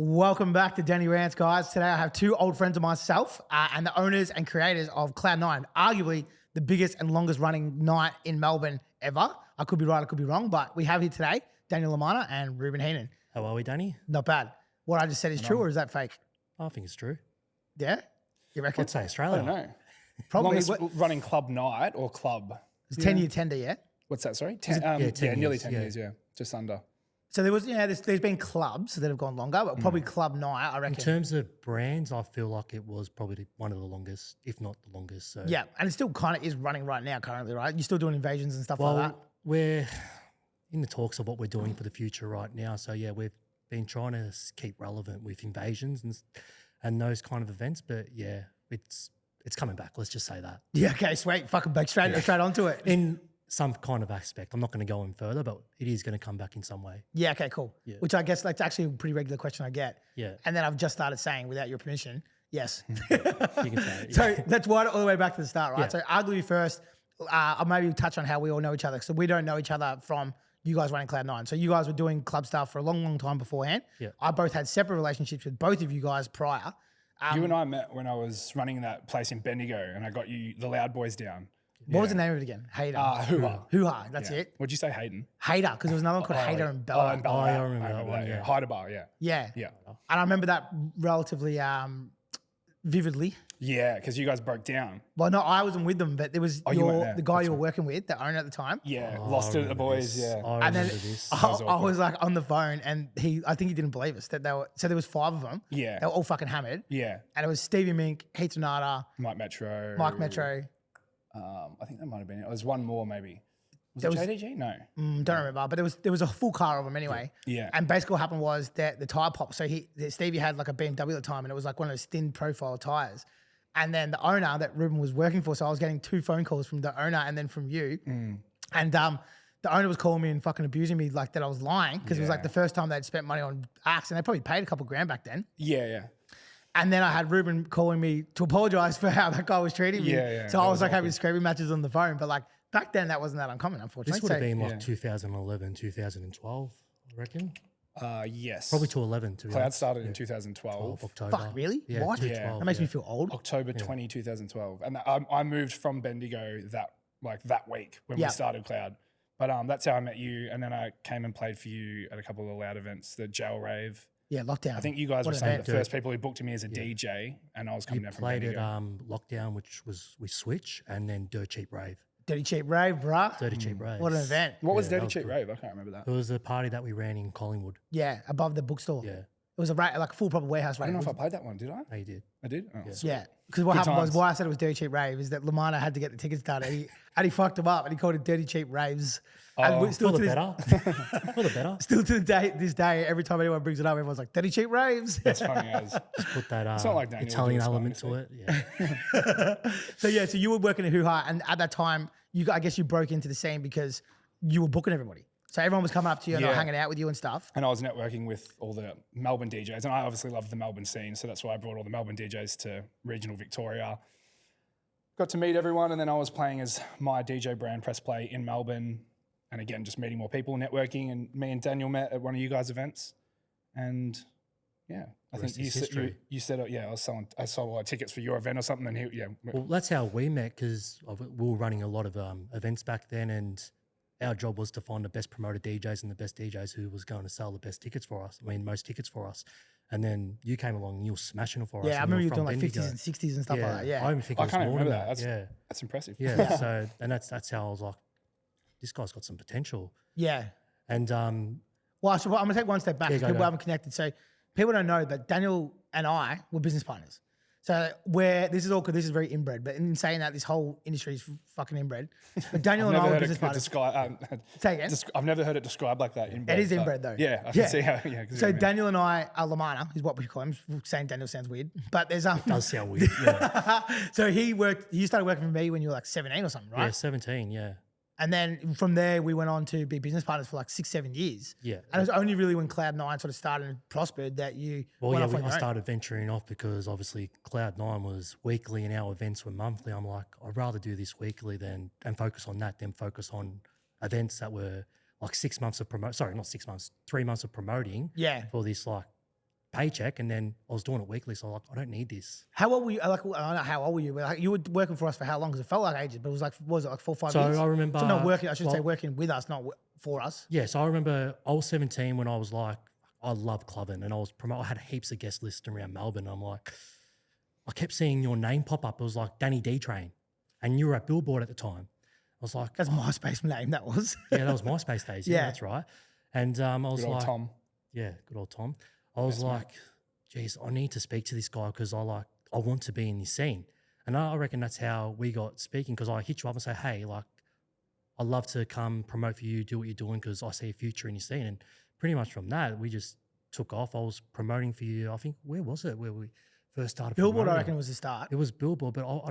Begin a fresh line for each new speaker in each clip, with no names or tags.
Welcome back to Danny Rants, guys. Today I have two old friends of myself and the owners and creators of Cloud9, arguably the biggest and longest running night in Melbourne ever. I could be right, I could be wrong, but we have here today Daniel Lamanna and Ruebeen Heenan.
How are we, Danny?
Not bad. What I just said is true, or is that fake?
I think it's true.
Yeah? You reckon?
I'd say
I
Australia.
don't know.
Probably.
Longest running club night or club?
It's 10-year tender, yeah?
What's that, sorry?
10
nearly
years,
10
yeah.
years, yeah. Just under.
So there's been clubs that have gone longer, but probably club night, I
In
reckon.
terms of brands, I feel like it was probably one of the longest, if not the longest. So
Yeah, and it still kind of is running right now currently, right? You're still doing invasions and stuff like that?
Well, we're in the talks of what we're doing for the future right now. So yeah, we've been trying to keep relevant with invasions and those kind of events. But yeah, it's coming back. Let's just say that.
Yeah, okay, sweet. Fucking back straight onto it.
In some kind of aspect. I'm not going to go in further, but it is going to come back in some way.
Yeah, okay, cool.
Yeah.
Which I guess that's actually a pretty regular question I get.
Yeah.
And then I've just started saying, without your permission, yes.
You can say it.
So that's why all the way back to the start, right?
Yeah.
So arguably first, I'll maybe touch on how we all know each other. So we don't know each other from you guys running Cloud9. So you guys were doing club stuff for a long, long time beforehand.
Yeah.
I both had separate relationships with both of you guys prior.
You and I met when I was running that place in Bendigo and I got you, the Loud Boys, down.
What was the name of it again? Hater.
Hoo-ha.
Hoo-ha, that's
Yeah.
it.
What'd you say, Hayden?
Hater, because there was another one called Hater and Bella.
and Bella.
Oh, I remember that one,
that,
yeah.
Hyderbar, yeah.
Yeah.
Yeah.
And I remember that relatively vividly.
Yeah, because you guys broke down.
Well, no, I wasn't with them, but there was
you weren't there.
the guy you were working with, the owner at the time.
Yeah,
Oh,
lost
I
it at the
remember
boys,
this.
yeah.
I
And then
remember this.
I
was
I
awkward.
was like on the phone, and I think he didn't believe us that they were. So there was 5 of them.
Yeah.
They were all fucking hammered,
Yeah.
and it was Stevie Mink, Heath Renata,
Mike Metro.
Mike Metro.
I think that might have been it. It was one more maybe. Was
There
it
was-
JDG? No.
Don't remember, but there was a full car of them anyway.
Yeah.
And basically what happened was that the tire popped. So Stevie had like a BMW at the time, and it was like one of those thin profile tires. And then the owner that Ruben was working for, so I was getting 2 phone calls from the owner and then from you. And the owner was calling me and fucking abusing me like that I was lying because it was like
Yeah.
the first time they'd spent money on acts, and they probably paid a couple grand back then.
Yeah, yeah.
And then I had Ruben calling me to apologize for how that guy was treating me.
Yeah, yeah,
So
that
I
was
was like having
awkward.
screaming matches on the phone. But like back then, that wasn't that uncommon, unfortunately.
This would have
So-
been like
yeah.
2011, 2012, I reckon.
Yes.
Probably to 11, to be
Cloud
honest.
started in 2012.
October.
Fuck, really?
Yeah,
What?
2012,
That makes me
yeah.
feel old.
October 2012. And I moved from Bendigo that week when
Yeah.
we started Cloud. But that's how I met you. And then I came and played for you at a couple of the Loud events, the Jail Rave.
Yeah, lockdown.
I think you guys
What
were
an
some of
event.
the first people who booked me as a DJ, and I was coming
You
down from
played
Bendigo.
at Lockdown, which was with Switch, and then Dirt Cheap Rave.
Dirty Cheap Rave, bruh.
Dirty Cheap Rave.
What an event.
What was
Yeah,
Dirty
that was
Cheap
good.
Rave? I can't remember that.
It was a party that we ran in Collingwood.
Yeah, above the bookstore.
Yeah,
It was like a full proper warehouse
I
rave.
don't know if I played that one, did I?
they did.
I did? Oh, sweet.
Yeah, because what
Good
happened was
times.
why I said it was Dirty Cheap Rave is that Lamanna had to get the tickets done, and he fucked him up, and he called it Dirty Cheap Raves. And
Oh.
we- still
For
to
the
this,
better. For the better.
still to this day, every time anyone brings it up, everyone's like Dirty Cheap Raves.
That's funny as.
Just put that
not like Daniel
Italian
doing
element
Spike,
to it. Yeah.
So yeah, so you were working at Hoo-Ha, and at that time, I guess you broke into the scene because you were booking everybody. So everyone was coming up to you and they were
Yeah.
hanging out with you and stuff.
And I was networking with all the Melbourne DJs, and I obviously love the Melbourne scene, so that's why I brought all the Melbourne DJs to regional Victoria. Got to meet everyone, and then I was playing as my DJ brand Press Play in Melbourne, and again just meeting more people, networking, and me and Daniel met at one of you guys' events, and yeah, I
Rest
think
is history.
you said I sold a lot of tickets for your event or something, and
Well, that's how we met because we were running a lot of events back then, and our job was to find the best promoted DJs and the best DJs who was going to sell the best tickets for us. I mean, most tickets for us. And then you came along and you were smashing it for us.
Yeah, I
and
remember you
were
doing
from
like
Bendigo.
50s and 60s and stuff like that. Yeah.
I even think it
I
was
can't
more
remember
than
that. That's impressive.
Yeah. So, and that's how I was like, this guy's got some potential.
Yeah.
And
Well, so I'm going to take one step back
Yeah,
because
go,
people
go.
haven't connected. So people don't know, but Daniel and I were business partners. So this is awkward. This is very inbred. But in saying that, this whole industry is fucking inbred. But Daniel
I've
and I
never
were
heard
business
it
partners.
described.
Say again.
I've never heard it described like that. Inbred,
It is
but
inbred though.
Yeah, I can see how. Yeah,
So Daniel and I are Lamanna, is what we call him. Saying Daniel sounds weird, but there's
does sound weird. Yeah.
So you started working for me when you were like 17 or something, right?
Yeah, 17, yeah.
And then from there, we went on to be business partners for like 6-7 years.
Yeah.
And it was only really when Cloud9 sort of started and prospered that you went off on your
I
own.
started venturing off because obviously Cloud9 was weekly and our events were monthly. I'm like, I'd rather do this weekly and focus on that than focus on events that were like 6 months of 3 months of promoting
Yeah.
for this like paycheck, and then I was doing it weekly. So I was like, I don't need this.
How old were you? Like, I don't know how old were you? Like, you were working for us for how long? Because it felt like ages, but it was like, was it like 4 or 5
So
years?
I remember.
So not working, I should say working with us, not for us.
Yeah, so I remember I was 17 when I was like, I love clubbing, and I had heaps of guest lists around Melbourne. I'm like, I kept seeing your name pop up. It was like Danny D Train, and you were at Billboard at the time. I was like,
That's MySpace name, that was.
yeah, that was MySpace days. Yeah,
Yeah.
that's right. And I was
Good old
like,
Tom.
yeah, good old Tom. I was like, geez, I need to speak to this guy because I want to be in this scene. And I reckon that's how we got speaking, because I hit you up and say, hey, like, I'd love to come promote for you, do what you're doing, because I see a future in your scene. And pretty much from that, we just took off. I was promoting for you. I think, where was it where we first started
Billboard,
promoting?
I reckon, was the start.
It was Billboard, but I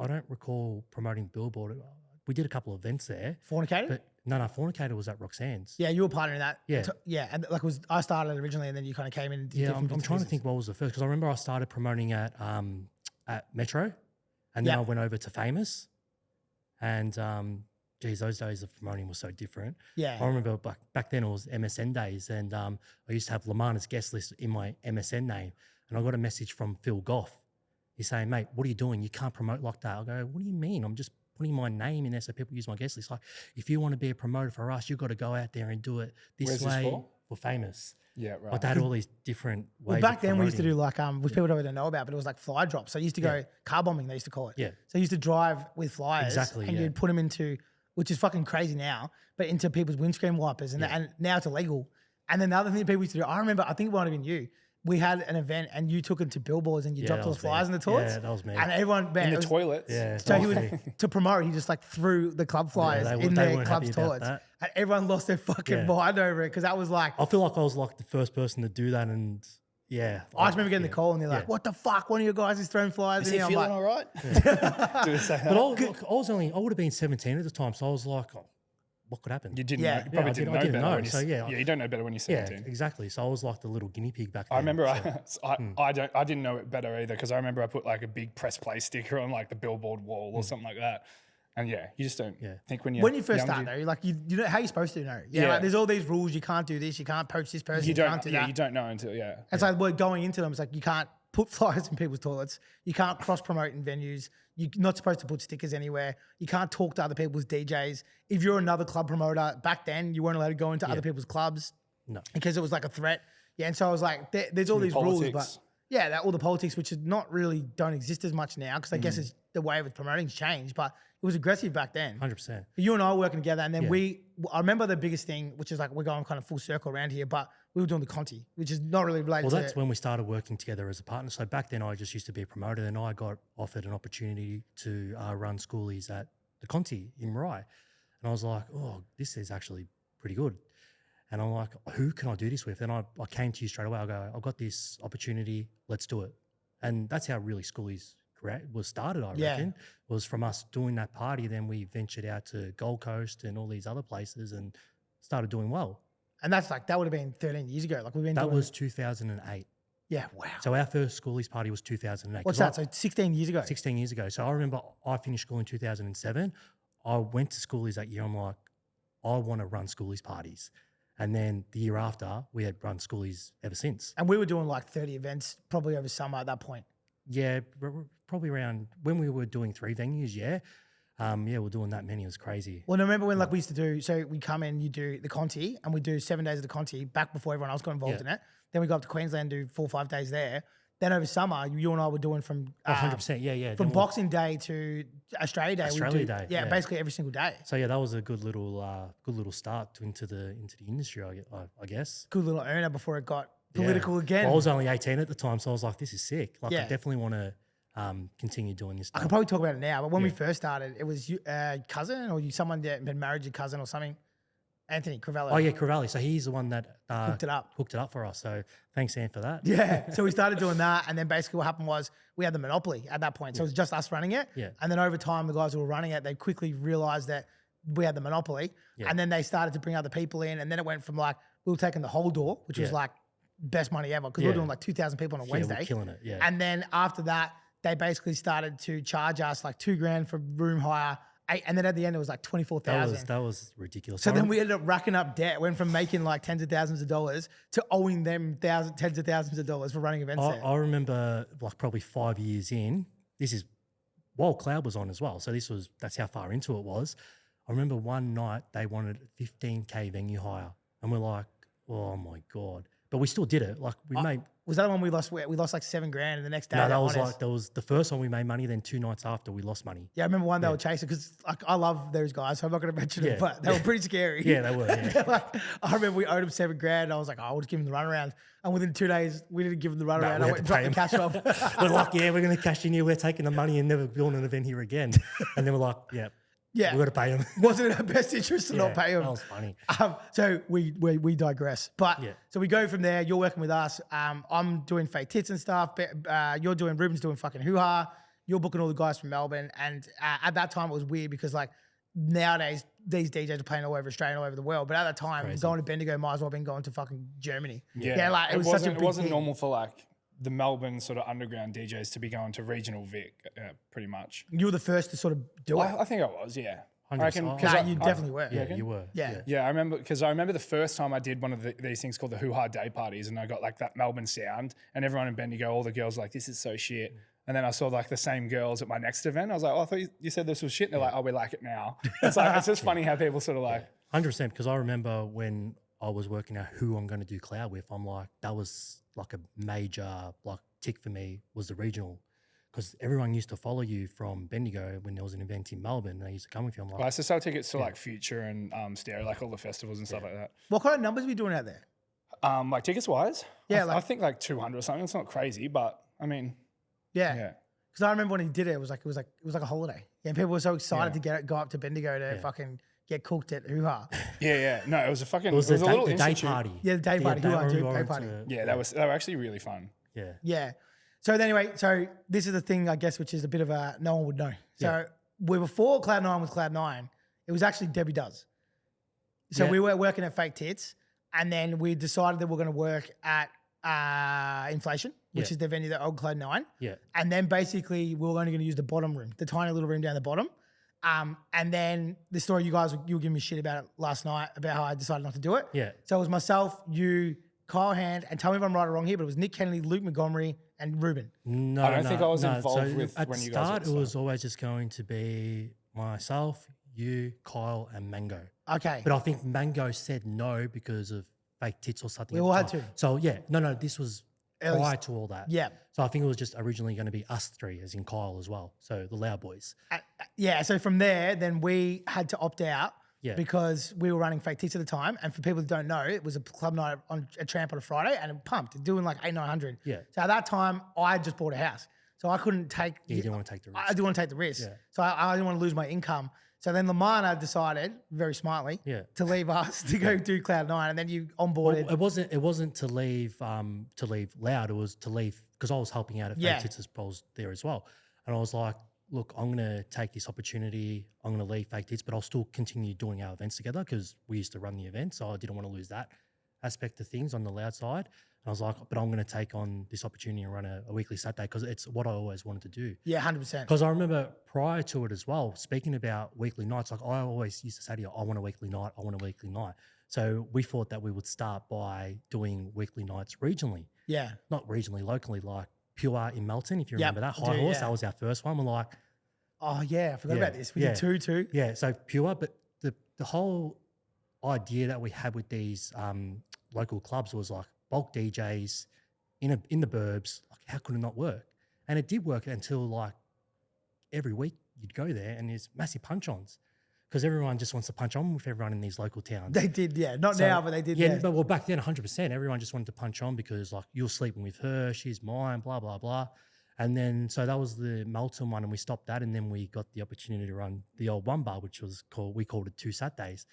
don't recall promoting Billboard. We did a couple of events there.
Fornicated?
But no, Fornicator was at Roxanne's.
Yeah, you were partnering that.
Yeah.
Yeah, and like I started originally, and then you kind of came in and did
Yeah,
different
I'm
bits and
trying to
pieces.
think what was the first, because I remember I started promoting at Metro, and then
Yeah.
I went over to Famous, and geez, those days of promoting were so different.
Yeah.
I remember back then it was MSN days, and I used to have Lamanna's guest list in my MSN name, and I got a message from Phil Goff. He's saying, mate, what are you doing? You can't promote like that. I go, what do you mean? I'm just putting my name in there so people use my guest list. Like, if you want to be a promoter for us, you've got to go out there and do it this
Where's
way
this for?
Famous.
Yeah, right.
Like, they had all these different ways.
Well, back then we used to do
promoting.
like, which people don't know about, but it was like fly drops. So you used to go car bombing, they used to call it.
Yeah.
So you used to drive with flyers.
Exactly,
And
yeah.
you'd put them into, which is fucking crazy now, but into people's windscreen wipers. And now it's illegal. And then the other thing that people used to do, I remember, I think it might have been you. We had an event and you took it to billboards and you dropped
that
all the
was me.
flyers in the toilets.
Yeah, that was me.
And everyone, man,
In
it
the
was-
toilets.
Yeah.
So he would, to promote, he just like threw the club flyers
they
in
weren't
their
happy
club's
about
toilets.
that.
And everyone lost their fucking
Yeah.
mind over it because that was like,
I feel like I was like the first person to do that, and yeah.
I just remember getting the call and they're like,
Yeah.
what the fuck? One of your guys is throwing flyers
Is
in
he
here. I'm
feeling
like,
all right? Do we say that?
But I would have been 17 at the time, so I was like, oh, what could happen?
You didn't
Yeah.
know. You probably
I
didn't
didn't
know better
know,
when you're
so yeah.
Yeah, you don't know better when you're
Yeah,
17.
exactly. So I was like the little guinea pig back then.
I remember
so-
I didn't know it better either, because I remember I put like a big press play sticker on like the billboard wall or something like that. And yeah, you just don't think when
when you first
young,
start though, like you know how you're supposed to know. Yeah,
Yeah.
like, there's all these rules. You can't do this. You can't poach this person.
you don't
can't do
yeah,
that.
you don't know until
It's like we're going into them. It's like you can't put flyers in people's toilets. You can't cross promote in venues. You're not supposed to put stickers anywhere. You can't talk to other people's DJs. If you're another club promoter, back then you weren't allowed to go into other people's clubs
No.
because it was like a threat. Yeah, and so I was like, there's all these rules, but
politics.
yeah, all the politics, which is not really don't exist as much now because I guess it's the way of promoting's changed, but it was aggressive back then.
100%.
You and I were working together, and then
Yeah.
I remember the biggest thing, which is like we're going kind of full circle around here, but we were doing the Conti, which is not really related
Well,
to
that's when we started working together as a partner. So back then, I just used to be a promoter, and I got offered an opportunity to run Schoolies at the Conti in Marai. And I was like, oh, this is actually pretty good. And I'm like, who can I do this with? And I came to you straight away. I go, I've got this opportunity. Let's do it. And that's how really Schoolies was started, I
Yeah.
reckon, was from us doing that party. Then we ventured out to Gold Coast and all these other places and started doing well.
And that's like, that would have been 13 years ago. Like we've been
That
doing
was 2008.
yeah, wow.
So our first Schoolies party was 2008.
What's
'Cause
that? So 16 years ago.
16 years ago. So I remember I finished school in 2007. I went to Schoolies that year. I'm like, I want to run Schoolies parties. And then the year after, we had run Schoolies ever since.
And we were doing like 30 events probably over summer at that point.
Yeah, probably around when we were doing 3 venues, yeah. Yeah, we're doing that many. It was crazy.
Well, I remember when like we used to do, so we come in, you do the Conti, and we do 7 days of the Conti back before everyone else got involved in it. Then we go up to Queensland, do 4 or 5 days there. Then over summer, you and I were doing from
100%, yeah.
from
Then
Boxing Day to Australia Day.
Australia
we do,
Day,
yeah,
yeah.
basically every single day.
So yeah, that was a good little start into the industry, I guess.
Good little earner before it got
Yeah.
political again.
Well, I was only 18 at the time, so I was like, this is sick. Like,
Yeah.
I definitely want to continue doing this
I
stuff.
could probably talk about it now, but when we first started, it was you, cousin or someone that had been married to your cousin or something. Anthony Crivello.
Oh yeah, Cravalli. So he's the one that
Hooked it up.
Hooked it up for us. So thanks, Ant, for that.
Yeah. So we started doing that. And then basically what happened was we had the monopoly at that point. So it was just us running it.
Yeah.
And then over time, the guys who were running it, they quickly realized that we had the monopoly.
Yeah.
And then they started to bring other people in. And then it went from like, we were taking the whole door, which was
Yeah.
like best money ever because we were
Yeah.
doing like 2,000 people on a
Yeah,
Wednesday.
we're killing it. Yeah.
And then after that, they basically started to charge us like $2,000 for room hire and then at the end it was like 24,000.
That was ridiculous.
So then we ended up racking up debt. Went from making like tens of thousands of dollars to owing them tens of thousands of dollars for running events there.
I remember like probably 5 years in. This is while Cloud was on as well. So that's how far into it was. I remember one night they wanted 15K venue hire, and we're like, oh my God. But we still did it. Like we made.
Was that the one we lost? We lost like $7,000, and the next day.
No, that was the first one we made money. Then 2 nights after we lost money.
Yeah, I remember one they were chasing because like I love those guys, so I'm not going to mention it, but they were pretty scary.
Yeah, they were. Yeah.
Like, I remember we owed them $7,000. I was like, I'll just give them the runaround. And within 2 days, we didn't give them the runaround. I went and dropped the cash off.
We're like, yeah, we're going to cash in here. We're taking the money and never building an event here again. And then we're like, yeah.
Yeah,
we got to pay them.
Wasn't in our best interest to not pay them.
That was funny.
So we digress. But so we go from there. You're working with us. I'm doing fake tits and stuff. You're doing Ruben's doing fucking hoo-ha. You're booking all the guys from Melbourne. And at that time it was weird because like nowadays these DJs are playing all over Australia and all over the world. But at that time, going to Bendigo might as well have been going to fucking Germany. Yeah, like it was such a big
It wasn't
thing.
normal for like the Melbourne sort of underground DJs to be going to regional Vic, pretty much.
You were the first to sort of do it.
I think I was, yeah.
100%.
I reckon,
You definitely were.
Yeah, you were.
Yeah.
Yeah, I remember because I remember the first time I did one of these things called the hoo-ha day parties, and I got like that Melbourne Sound, and everyone in Bendigo, all the girls were like, this is so shit. And then I saw like the same girls at my next event. I was like, oh, I thought you said this was shit. And they're like, oh, we like it now. It's like it's just funny how people sort of like
100%. Because I remember when I was working out who I'm going to do Cloud with, I'm like, that was like a major like tick for me was the regional. Because everyone used to follow you from Bendigo when there was an event in Melbourne. And they used to come with you. I'm like,
I used to sell tickets to like Future and Stereo, like all the festivals and stuff like that.
What kind of numbers are we doing out there?
Like tickets wise,
Yeah,
I think like 200 or something. It's not crazy, but I mean,
Yeah. Because I remember when he did it, it was like a holiday. Yeah, people were so excited to go up to Bendigo to fucking get cooked at hoo-ha.
Yeah. No, it was a fucking.
it was
a
the
little
day
institute.
party.
Yeah, the day party.
I
Hoo-ha
remember
day
I went
party.
to-
Yeah, they were actually really fun.
Yeah.
Yeah. So anyway, so this is the thing, I guess, which is a bit of a no one would know. So we before Cloud9 was Cloud9, it was actually Debbie Does. So we were working at Fake Tits, and then we decided that we're going to work at Inflation, which is the venue that old Cloud9.
Yeah.
And then basically we were only going to use the bottom room, the tiny little room down the bottom. And then the story you were giving me shit about it last night about how I decided not to do it.
Yeah.
So it was myself, you, Kyle Hand, and tell me if I'm right or wrong here, but it was Nick Kennedy, Luke Montgomery, and Ruben.
No,
I don't think I was
no.
involved
So
with
at
when
the
you guys
start,
were
it was always just going to be myself, you, Kyle, and Mango.
Okay.
But I think Mango said no because of fake tits or something.
We
at
all
the
had
time.
to.
So yeah, no, this was
Early
prior to all that.
Yeah.
So I think it was just originally going to be us three, as in Kyle as well. So the Loud Boys.
Yeah. So from there, then we had to opt out
Yeah.
because we were running Fake Tits at the time. And for people who don't know, it was a club night on a tramp on a Friday and it pumped, doing like 800-900.
Yeah.
So at that time, I had just bought a house. So I couldn't take.
Yeah, you didn't want to take the risk.
I didn't want to take the risk.
Yeah.
So I didn't want to lose my income. So then Lamanna decided, very smartly,
Yeah.
to leave us to go do Cloud9, and then you onboarded.
Well, it wasn't to leave Loud. It was to leave because I was helping out at
Yeah.
Fake Tits as well there as well. And I was like, look, I'm going to take this opportunity. I'm going to leave Fake Tits, but I'll still continue doing our events together because we used to run the event. So I didn't want to lose that aspect of things on the Loud side. And I was like, but I'm going to take on this opportunity and run a weekly Saturday because it's what I always wanted to do.
Yeah, 100%.
Because I remember prior to it as well, speaking about weekly nights, like I always used to say to you, I want a weekly night, I want a weekly night. So we thought that we would start by doing weekly nights regionally.
Yeah.
Not regionally, locally, like Pure in Melton, if you
Yep,
remember that.
I
High
do,
Horse,
yeah.
that was our first one. We're like,
Oh, yeah. I forgot
Yeah,
about this. We
yeah.
did two too.
yeah, so Pure, but the whole idea that we had with these local clubs was like bulk DJs in the burbs. Like, how could it not work? And it did work until like every week you'd go there and there's massive punch-ons because everyone just wants to punch on with everyone in these local towns.
They did, yeah. Not
So,
now, but they did.
Yeah,
Yeah.
but well, back then, 100%, everyone just wanted to punch on because like you're sleeping with her, she's mine, blah, blah, blah. And then, so that was the Melton one and we stopped that. And then we got the opportunity to run the old one bar, which was we called it 2 Saturdays.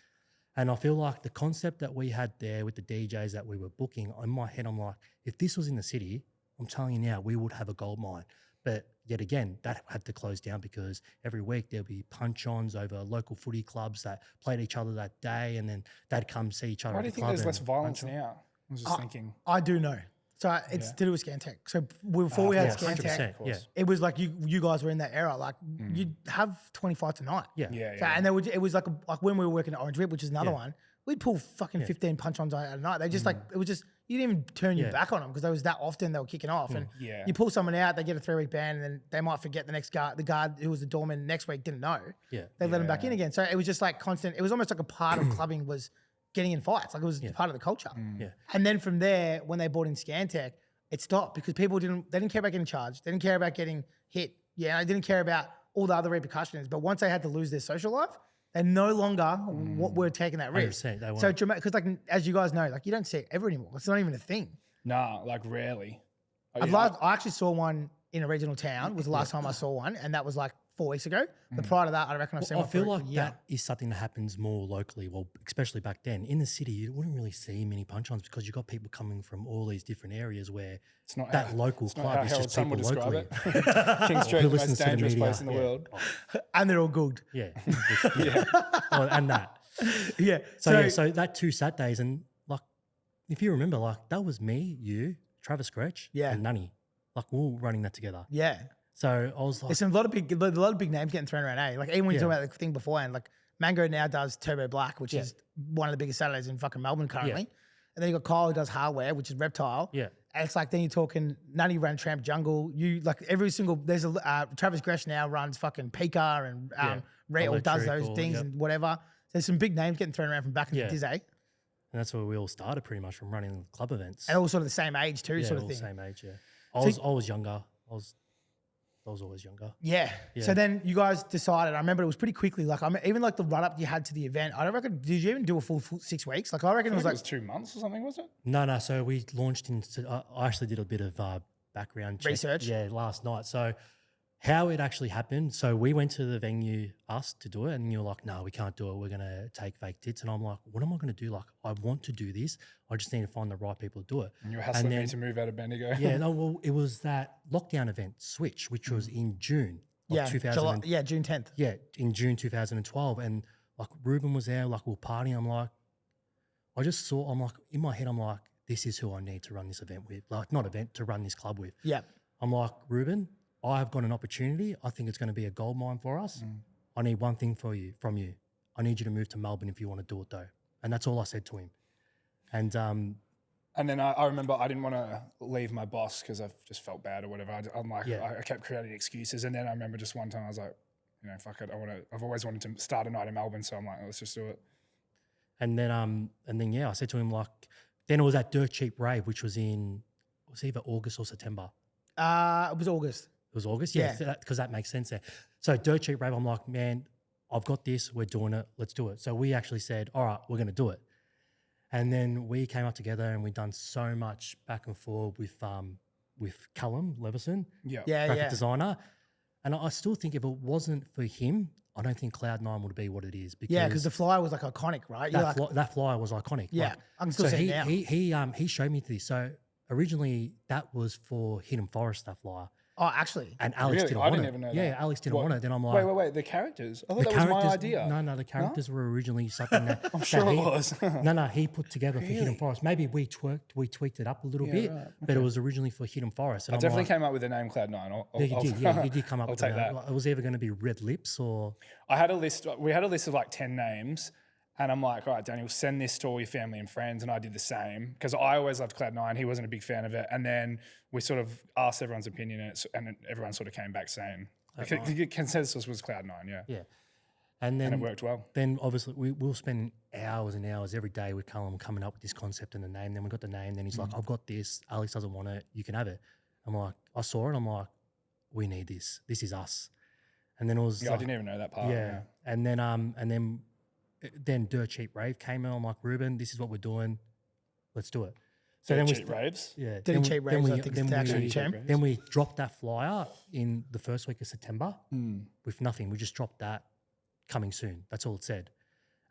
And I feel like the concept that we had there with the DJs that we were booking, in my head, I'm like, if this was in the city, I'm telling you now, we would have a gold mine. But yet again, that had to close down because every week there'd be punch-ons over local footy clubs that played each other that day and then they'd come see each other
Why
at
do you
the
think
club
there's less
and
violence
punch on.
now? I was just thinking.
I do know. So it's to do with Scantech. So before we had Scantech,
100%. Yeah.
it was like you guys were in that era. Like you'd have 20 fights a night.
Yeah.
So, and it was like when we were working at Orange Rip, which is another one. We'd pull fucking 15 punch-ons at a night. They just it was just, you didn't even turn your back on them because there was that often they were kicking off. And you pull someone out, they get a 3-week ban, and then they might forget the guard who was the doorman next week didn't know.
Yeah.
They let him back in again. So it was just like constant. It was almost like a part of clubbing was getting in fights. Like it was part of the culture.
Yeah.
And then from there, when they brought in Scantech, it stopped because people didn't care about getting charged. They didn't care about getting hit. Yeah, they didn't care about all the other repercussions. But once they had to lose their social life, they no longer were taking that risk.
100%, they weren't.
So dramatic, because like as you guys know, like you don't see it ever anymore. It's not even a thing.
Nah, like rarely.
I actually saw one in a regional town. Was the last time I saw one, and that was like 4 weeks ago. But prior to that, I reckon I've seen
I
one.
feel
for
like
a year.
that is something that happens more locally. Well, especially back then in the city, you wouldn't really see many punch-ons because you got people coming from all these different areas where
It's not
that
how-
local
it's not
club
how
is
Harold
just
Sun
people
would describe
locally.
it. King Street,
Who
the most
listens to the
dangerous
media,
place in the
yeah.
world.
And they're all good.
Yeah.
Yeah.
Oh, and that.
Yeah.
So that 2 Saturdays, and like, if you remember, like that was me, you, Travis Gretsch, and Nunny. Like we were running that together.
Yeah.
So I was like,
There's a lot of big names getting thrown around. Like even when you talk about the thing beforehand, like Mango now does Turbo Black, which is one of the biggest Saturdays in fucking Melbourne currently. And then you got Kyle who does Hardware, which is Reptile.
Yeah.
And it's like then you're talking Nunny ran Tramp Jungle. You like every single there's a Travis Gresh now runs fucking Pika and or does those things and whatever. There's some big names getting thrown around from back in the day.
and that's where we all started pretty much from running club events.
And all sort of the same age too, sort of
all
thing.
same age. Yeah. I was younger. I was always younger.
Yeah. So then you guys decided. I remember it was pretty quickly. Like even like the run up you had to the event. I don't reckon. Did you even do a full 6 weeks? Like I reckon
I
it was
think
like
it was 2 months or something, was it?
No. So we launched I actually did a bit of background check,
research.
Yeah, last night. So how it actually happened. So we went to the venue, us, to do it, and you're like, no, we can't do it. We're gonna take fake tits. And I'm like, what am I gonna do? Like, I want to do this. I just need to find the right people to do it.
And you were hassling me to move out of Bendigo.
Yeah, no, well, it was that lockdown event, Switch, which was in June of 2000.
June 10th.
Yeah, in June 2012. And like Ruben was there, like we were partying. I'm like, I'm like, in my head, I'm like, this is who I need to run this event with. Like, not event, to run this club with.
Yeah.
I'm like, Ruben, I've got an opportunity. I think it's going to be a gold mine for us. I need one thing from you. I need you to move to Melbourne if you want to do it though. And that's all I said to him. And
then I remember I didn't want to leave my boss because I just felt bad or whatever. I'm like, I kept creating excuses. And then I remember just one time I was like, fuck it. I've always wanted to start a night in Melbourne. So I'm like, let's just do it.
And then I said to him, like, then it was that Dirt Cheap rave, which was either August or September.
It was August.
It was August? Yeah, because that makes sense there. So Dirt Cheap rave, I'm like, man, I've got this. We're doing it. Let's do it. So we actually said, all right, we're going to do it. And then we came up together and we've done so much back and forth with Callum Leveson, graphic designer. And I still think if it wasn't for him, I don't think Cloud9 would be what it is.
Because the flyer was like iconic, right?
That flyer was iconic.
Yeah,
like,
I can still see it now.
He showed me this. So originally that was for Hidden Forest, that flyer.
Oh, actually.
And Alex didn't
I
want
didn't
it.
even know that.
Yeah, Alex didn't want it. Then I'm like,
wait, the characters? I thought that was my idea.
No, the characters were originally something that
I'm sure it was.
No, he put together for Hidden Forest. Maybe we tweaked it up a little bit, but it was originally for Hidden Forest. And
I definitely came up with the name Cloud9.
You did come up
I'll
with
take
that.
that.
It was either going to be Red Lips or...
We had a list of like 10 names. And I'm like, all right, Daniel, send this to all your family and friends. And I did the same because I always loved Cloud9. He wasn't a big fan of it. And then we sort of asked everyone's opinion and everyone sort of came back saying, the consensus was Cloud9,
Yeah. And then
it worked well.
Then obviously we'll spend hours and hours every day with Callum coming up with this concept and the name. Then we got the name. Then he's like, I've got this. Alex doesn't want it. You can have it. I'm like, I saw it. I'm like, we need this. This is us. And then it was
I didn't even know that part.
Yeah. And then Dirt Cheap Rave came in. I'm like, Ruben, this is what we're doing. Let's do it. So
Dirt Cheap Raves?
Yeah.
Dirt Cheap Raves, I think, is the actual term.
Then we dropped that flyer in the first week of September with nothing. We just dropped that coming soon. That's all it said.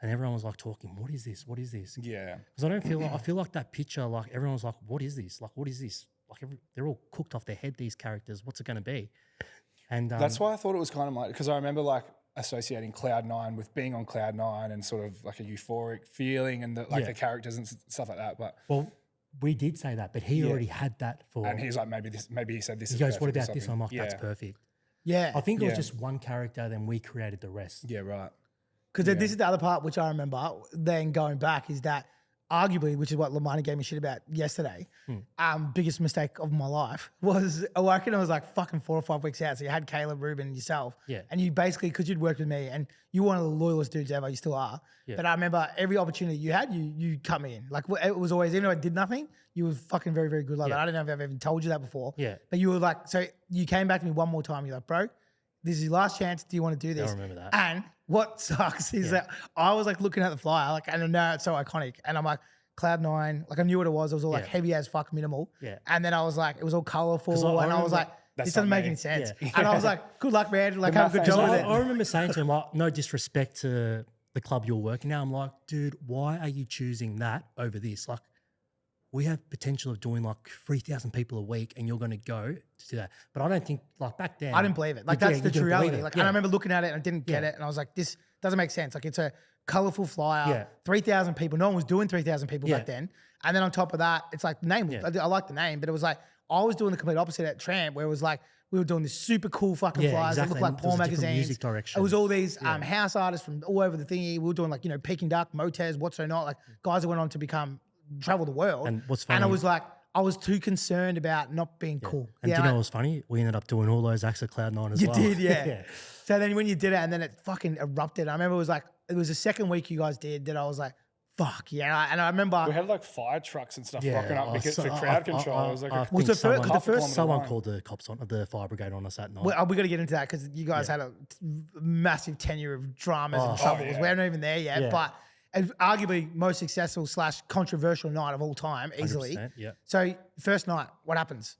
And everyone was like talking, what is this? What is this?
Yeah.
Because I feel like that picture, like everyone was like, what is this? Like, what is this? Like they're all cooked off their head, these characters. What's it going to be? And
that's why I thought it was kind of like, because I remember like associating Cloud9 with being on Cloud9 and sort of like a euphoric feeling and the characters and stuff like that. But
We did say that, but he already had that for.
And he's like, maybe he said this.
He
is
goes, "What
perfect or
about this?"
something.
I'm like, "That's perfect."
Yeah.
I think it was just one character, then we created the rest.
Yeah, right.
Because this is the other part which I remember then going back is that arguably, which is what Lamanna gave me shit about yesterday, biggest mistake of my life was I reckon it was like fucking 4 or 5 weeks out. So you had Caleb, Ruben, and yourself.
Yeah.
And you basically, because you'd worked with me and you were one of the loyalest dudes ever, you still are.
Yeah.
But I remember every opportunity you had, you cut me in. Like it was always, even though I did nothing, you were fucking very, very good like that. I don't know if I've even told you that before.
Yeah.
But you were like, so you came back to me one more time. You're like, bro, this is your last chance. Do you want to do this?
I remember that.
And what sucks is that I was like looking at the flyer, like, and now it's so iconic. And I'm like, Cloud9, like I knew what it was. It was all like heavy as fuck minimal.
Yeah.
And then I was like, it was all colorful.
I
And I was like,
That's
this doesn't
not
make
me.
any sense.
Yeah.
And I was like, good luck, man. Like, have a good
math
job
ain't
with
I
it.
remember saying to him, like, no disrespect to the club you're working at. I'm like, dude, why are you choosing that over this? Like, we have potential of doing like 3,000 people a week and you're going to go to do that. But I don't think, like back then.
I didn't believe it. Like,
you-
that's
you
the
didn't
true
believe
reality.
it.
Like,
Yeah.
and I remember looking at it and I didn't get it. And I was like, this doesn't make sense. Like, it's a colorful flyer,
Yeah.
3,000 people. No one was doing 3,000 people back then. And then on top of that, it's like the name. I like the name, but it was like, I was doing the complete opposite at Tramp, where it was like, we were doing this super cool fucking
Yeah,
flyers
exactly.
that looked like
And there was
porn
a different
magazines.
music direction.
It was all these house artists from all over the thingy. We were doing like, Peking Duck, Motez, What's So Not, like guys that went on to travel the world.
And what's
And I
funny-
was like, I was too concerned about not being cool.
And do you know what was funny? We ended up doing all those acts at Cloud9 as
You
well.
did, yeah. So then when you did it and then it fucking erupted, I remember it was the second week you guys did that I was like, fuck, yeah. And I remember
We had like fire trucks and stuff
Yeah,
rocking up
I
because
saw-
for crowd control. It was like
I
a
think
the
someone,
the first-
someone
line.
called the cops on the fire brigade on us that night.
we got to get into that because you guys had a massive tenure of dramas and
Oh,
troubles.
yeah.
We aren't even there yet,
Yeah.
but arguably most successful / controversial night of all time, easily.
100%, yeah.
So first night, what happens?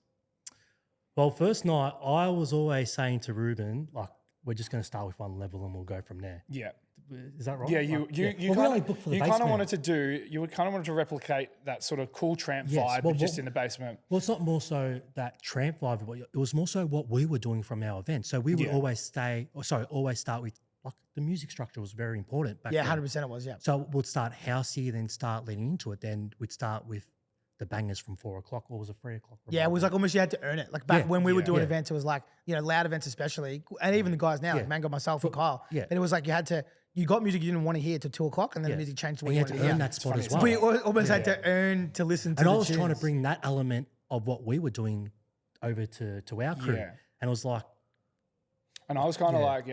Well, first night, I was always saying to Ruben, like, we're just going to start with one level and we'll go from there.
Yeah.
Is that right?
Yeah,
Like,
you
Well, we
kind
only
of
booked for the
you kind of
basement.
wanted to replicate that sort of cool tramp
Yes,
vibe,
well,
but just
what-
in the basement.
Well, it's not more so that tramp vibe, but it was more so what we were doing from our event. So we would
Yeah.
always start with, like, the music structure was very important back
Yeah,
then.
100% it was, yeah.
So we'd start housey, then start leading into it. Then we'd start with the bangers from 4 o'clock, or was it 3 o'clock?
Yeah, it was like almost you had to earn it. Like back when we were doing
yeah.
events, it was like, loud events especially, and even the guys now, like
Yeah.
Mango, myself, and Kyle.
yeah.
But it was like you got music you didn't want to hear till 2 o'clock, and then the music changed to what
And
you
you had
wanted
to
to hear.
earn that spot as well.
We almost had to earn to listen to
And
the
I was trying to
tunes.
bring that element of what we were doing over to our crew.
Yeah.
And it was like,
And I was kind of like,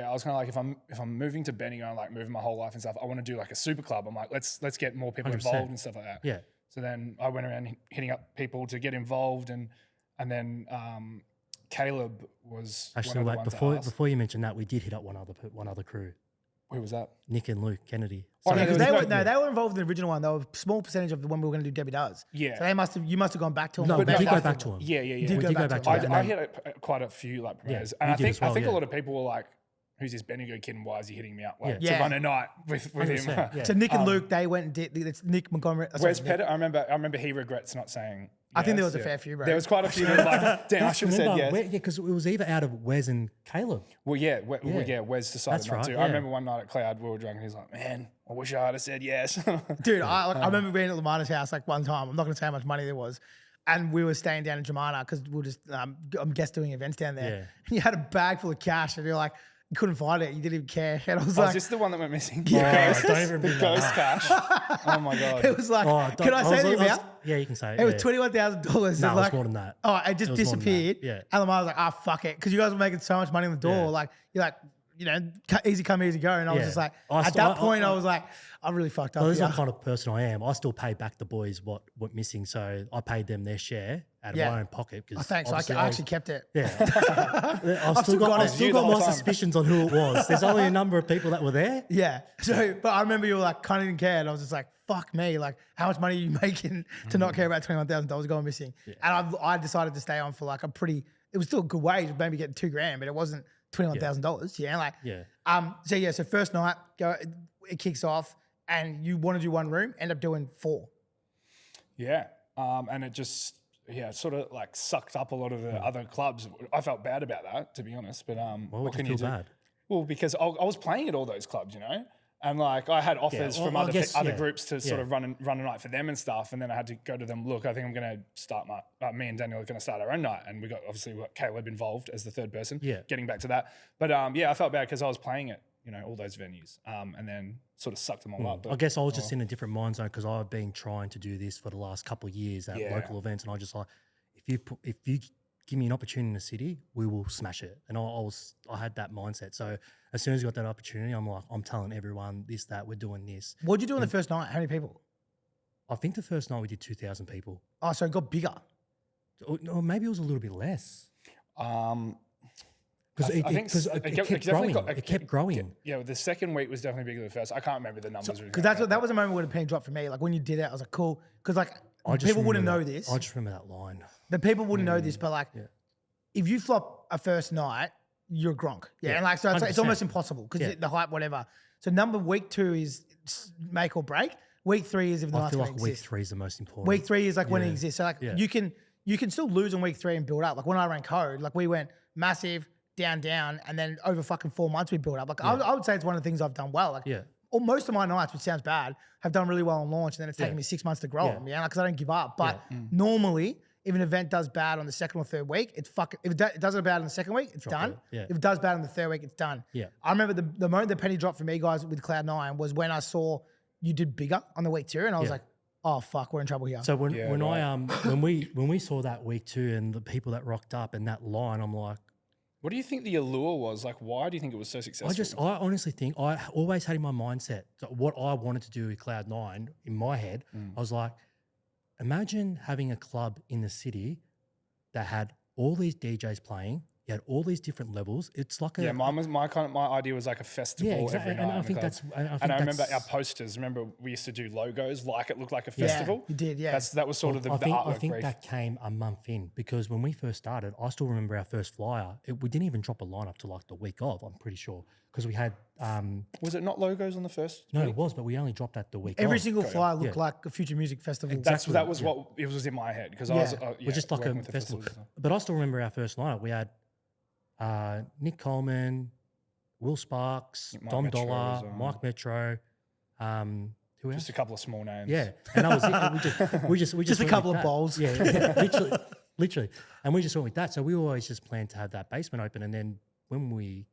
if I'm moving to Bendigo and like moving my whole life and stuff, I want to do like a super club. I'm like, let's get more people
100%.
involved and stuff like that.
yeah.
So then I went around hitting up people to get involved, and then Caleb was
Actually,
one
wait,
of the ones I asked.
before you mention that, we did hit up one other crew,
Who was that?
Nick and Luke Kennedy.
Oh,
So-
no,
Because
there was
they were involved in the original one. They were a small percentage of when we were going to do Debbie Does.
Yeah.
So you must have gone back to them.
No,
or
we
back
did go
after
back
them.
to him.
Yeah.
did
We
go
did go
back
back
to
to
it.
him.
I
And then-
hit quite a few like premieres,
we
and I
did
think
as well,
a
yeah.
lot of people were like, "Who's this Bendigo kid, and why is he hitting me up like
Yeah.
to run a night with him?"
100%, yeah.
So Nick and Luke, they went and did. It's Nick Montgomery.
Where's Pettit? I remember he regrets not saying.
I think there
yes,
was a fair few, bro.
There was quite a few that were like, "Damn, I should have said
Remember,
yes."
yeah, because it was either out of Wes and Caleb.
Well, Wes decided
That's
not
right,
to.
yeah.
I remember one night at Cloud, we were drunk, and he's like, "Man, I wish I had said yes."
Dude, I remember being at Lamanna's house like one time. I'm not going to say how much money there was. And we were staying down in Jemana because we were just, I'm guest doing events down there.
Yeah.
And you had a bag full of cash and you're like, you couldn't find it. You didn't even care. And I was
Oh,
like,
is this the one that went missing?
Yeah.
Oh, don't even
The
bring that
ghost
up.
cash. Oh my god.
it was like,
Oh,
can I say the amount?
Yeah, you can say it.
It was
yeah.
$21,000.
No, it was
like,
more than that.
Oh, it just
It was more than that,
disappeared.
yeah.
And Lamar was like, ah, fuck it. Because you guys were making so much money on the door.
Yeah.
Like, you're like, easy come, easy go. And I was
Yeah.
just like,
I
at
still-
that point, I was like, I really fucked up.
Well, this is
here.
what kind of person I am. I still pay back the boys what went missing, so I paid them their share out of
Yeah.
my own pocket.
Oh, thanks. I actually kept it.
Yeah, I've
still got it.
still
You
got
the whole
my
time.
suspicions on who it was. There's only a number of people that were there.
Yeah. So, but I remember you were like, kind of didn't care. And I was just like, fuck me. Like, how much money are you making to not care about $21,000 going missing? And I decided to stay on for like it was still a good wage, maybe getting $2,000, but it wasn't $21,000. Yeah. Like,
Yeah.
So first night, it kicks off and you want to do one room, end up doing 4.
Yeah. And it just sort of like sucked up a lot of the other clubs. I felt bad about that, to be honest. But
Why
what
would
can
you
you
feel
do?
bad?
Well, because I was playing at all those clubs, And like I had offers
well,
from
I
other
guess,
other
yeah.
groups to sort
Yeah.
of run a night for them and stuff. And then I had to go to them. Look, I think I'm going to start me and Daniel are going to start our own night. And we got Caleb involved as the third person.
Yeah.
Getting back to that, but I felt bad because I was playing at all those venues, and then sort of sucked them all up. But,
I guess I was just in a different mind zone because I've been trying to do this for the last couple of years at local events, and I just like if you give me an opportunity in the city, we will smash it. And I had that mindset. So as soon as I got that opportunity, I'm like, I'm telling everyone this, that, we're doing this.
What'd you do on the first night? How many people?
I think the first night we did 2,000 people.
Oh, so it got bigger.
Or maybe it was a little bit less. Because
I think
it kept growing.
Yeah, the second week was definitely bigger than the first. I can't remember the numbers.
Because that was a moment where the penny dropped for me. Like when you did it, I was like, cool. Because like
I just
people wouldn't
remember
know
that-
this.
I just remember that line.
The people wouldn't know this, but like, if you flop a first night, you're Gronk. Yeah, and like so, it's
100%.
almost impossible because the hype, whatever. So week 2 is make or break. Week 3 is if the
I
night's
feel
going
like
to
week
exist.
3 is the most important.
Week 3 is like when it exists. So like
Yeah.
you can still lose in week 3 and build up. Like when I ran Code, like we went massive, down, and then over fucking 4 months we built up. Like I would say it's one of the things I've done well. Like most of my nights, which sounds bad, have done really well on launch, and then it's taken me 6 months to grow them. Yeah, because I don't give up. But normally, if an event does bad on the second or third week, it's fucking. If it does bad on the second week, it's done.
Yeah.
If it does bad on the third week, it's done.
Yeah.
I remember the moment the penny dropped for me, guys, with Cloud9 was when I saw you did bigger on the week 2, and I was like, oh fuck, we're in trouble here.
So when we saw that week 2 and the people that rocked up and that line, I'm like,
what do you think the allure was? Like, why do you think it was so successful?
I honestly think I always had in my mindset that what I wanted to do with Cloud9 in my head. I was like, imagine having a club in the city that had all these DJs playing. You had all these different levels. It's like
my idea was like a festival every night.
And I think that's.
I remember our posters. Remember, we used to do logos like it looked like a festival.
You did, yeah.
That was sort of the artwork
I think
brief.
that came a month in because when we first started, I still remember our first flyer. We didn't even drop a lineup till like the week of. I'm pretty sure because we had.
Was it not logos on the first?
No,
week?
it was, but we only dropped that the week.
Every
of.
single flyer looked like a future music festival.
That was what it was in my head because I was.
We're just like a
working with the
festival.
festivals.
But I still remember our first lineup. We had Nick Coleman, Will Sparks,
Mike
Dom
Metro
Dollar,
as well.
Mike Metro. Who else?
Just a couple of small names.
Yeah, and that was it. We just
Just a
went
couple
with
of
that.
bowls.
Yeah, literally, and we just went with that. So we always just planned to have that basement open, and then when we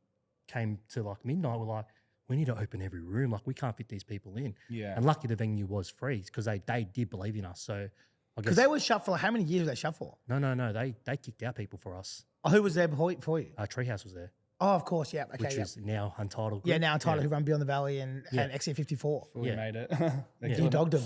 came to like midnight, we're like, we need to open every room. Like we can't fit these people in.
Yeah.
And lucky the venue was free because they did believe in us. So I guess
Because they were shut for like, how many years were they shut for?
no, they kicked out people for us.
Oh, who was there for you?
Treehouse was there,
Oh, of course, yeah. Okay,
which
yeah.
is now Untitled.
Yeah,
Group.
now Tyler, who run Beyond the Valley and XC54.
We made it.
You dogged them.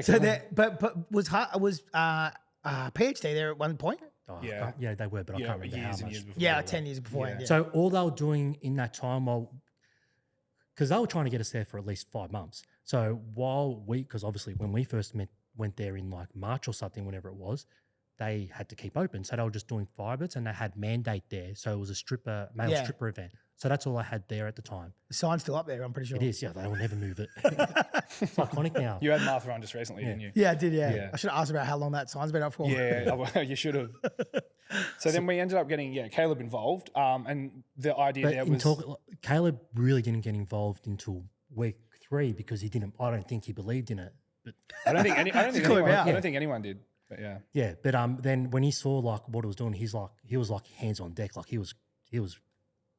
So there, but was PhD there at one point?
Oh,
Yeah.
they were, but I can't remember how
years and
much.
years before.
Yeah, like 10 years before. Yeah.
So all they were doing in that time, because they were trying to get us there for at least 5 months. So because obviously when we first went there in like March or something, whenever it was, they had to keep open. So they were just doing Firebirds and they had Mandate there. So it was a male stripper event. So that's all I had there at the time.
The sign's still up there, I'm pretty sure.
It is, yeah. They will never move it. It's iconic now.
You had Martha on just recently, didn't you?
Yeah, I did, yeah.
Yeah.
I should have asked about how long that sign's been up for.
Yeah, you should have. So then we ended up getting Caleb involved, and the idea there was
Caleb really didn't get involved until week 3 because I don't think he believed in it. But
I don't think anyone did. But yeah.
Yeah, but then when he saw like what it was doing, he was like hands on deck. Like he was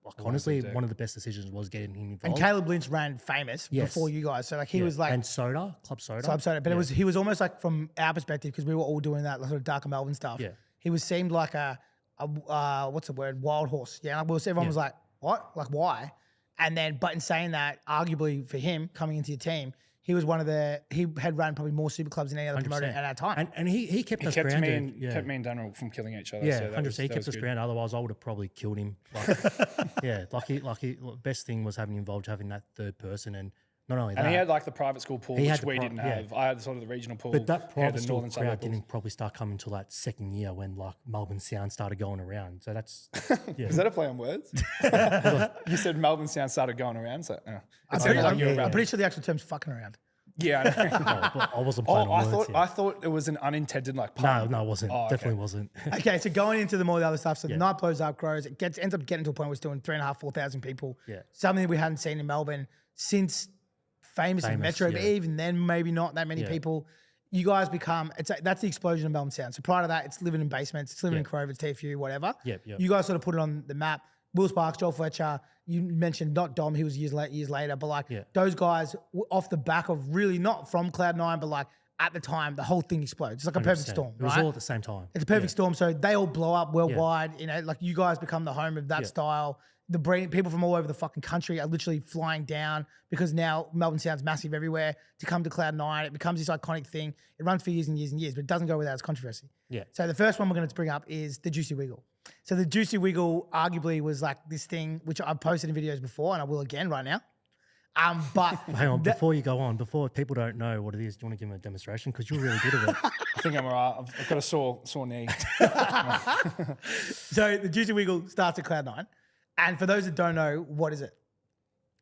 like honestly one of the best decisions was getting him involved.
And Caleb Lynch ran Famous before you guys. So like he was like
and Club Soda.
Club Soda. But he was almost like from our perspective, because we were all doing that sort of darker Melbourne stuff.
Yeah.
He seemed like a what's the word? Wild horse. Yeah. Everyone was like, what? Like why? And then, but in saying that, arguably for him coming into your team, he had run probably more super clubs than any other promoter at our time.
And he kept us
kept
grounded.
kept me and Daniel from killing each other.
Yeah,
so
100%. He kept us grounded. Otherwise, I would have probably killed him. Best thing was having that third person, and not only that.
And he had like the private school pool, which we didn't have. I had sort of the regional pool.
But that private
the
school
northern
crowd
suburb pools.
didn't probably start coming until that second year when like Melbourne Sound started going around. So that's
Is that a play on words? You said Melbourne Sound started going around. So
I'm pretty sure the actual term's fucking around.
Yeah, I know.
but I wasn't playing on words.
I thought it was an unintended like pun.
No, it wasn't. Definitely wasn't.
Okay, so going into the more the other stuff, so the night blows up, grows, ends up getting to a point where it's doing 3,500, 4,000 people.
Yeah.
Something we hadn't seen in Melbourne since famous and Metro, but
yeah.
even then, maybe not that many
Yeah.
people. You guys become, that's the explosion of Melbourne Sound. So prior to that, it's living in basements, it's living in Crover, it's TFU, whatever.
Yep.
You guys sort of put it on the map. Will Sparks, Joel Fletcher, you mentioned not Dom, he was years later, but like those guys off the back of really not from Cloud9, but like at the time, the whole thing explodes. It's like a perfect
100%.
storm,
It was
right?
all at the same time.
It's a perfect storm. So they all blow up worldwide. You know, like you guys become the home of that style. People from all over the fucking country are literally flying down because now Melbourne Sound's massive everywhere to come to Cloud9. It becomes this iconic thing. It runs for years and years and years, but it doesn't go without its controversy.
Yeah.
So the first one we're going to bring up is the Juicy Wiggle. So the Juicy Wiggle arguably was like this thing, which I've posted in videos before and I will again right now. But
Hang on, before you go on, before people don't know what it is, do you want to give them a demonstration? Because you're really good at it.
I think I'm all right. I've got a sore knee.
So the Juicy Wiggle starts at Cloud9. And for those that don't know, what is it?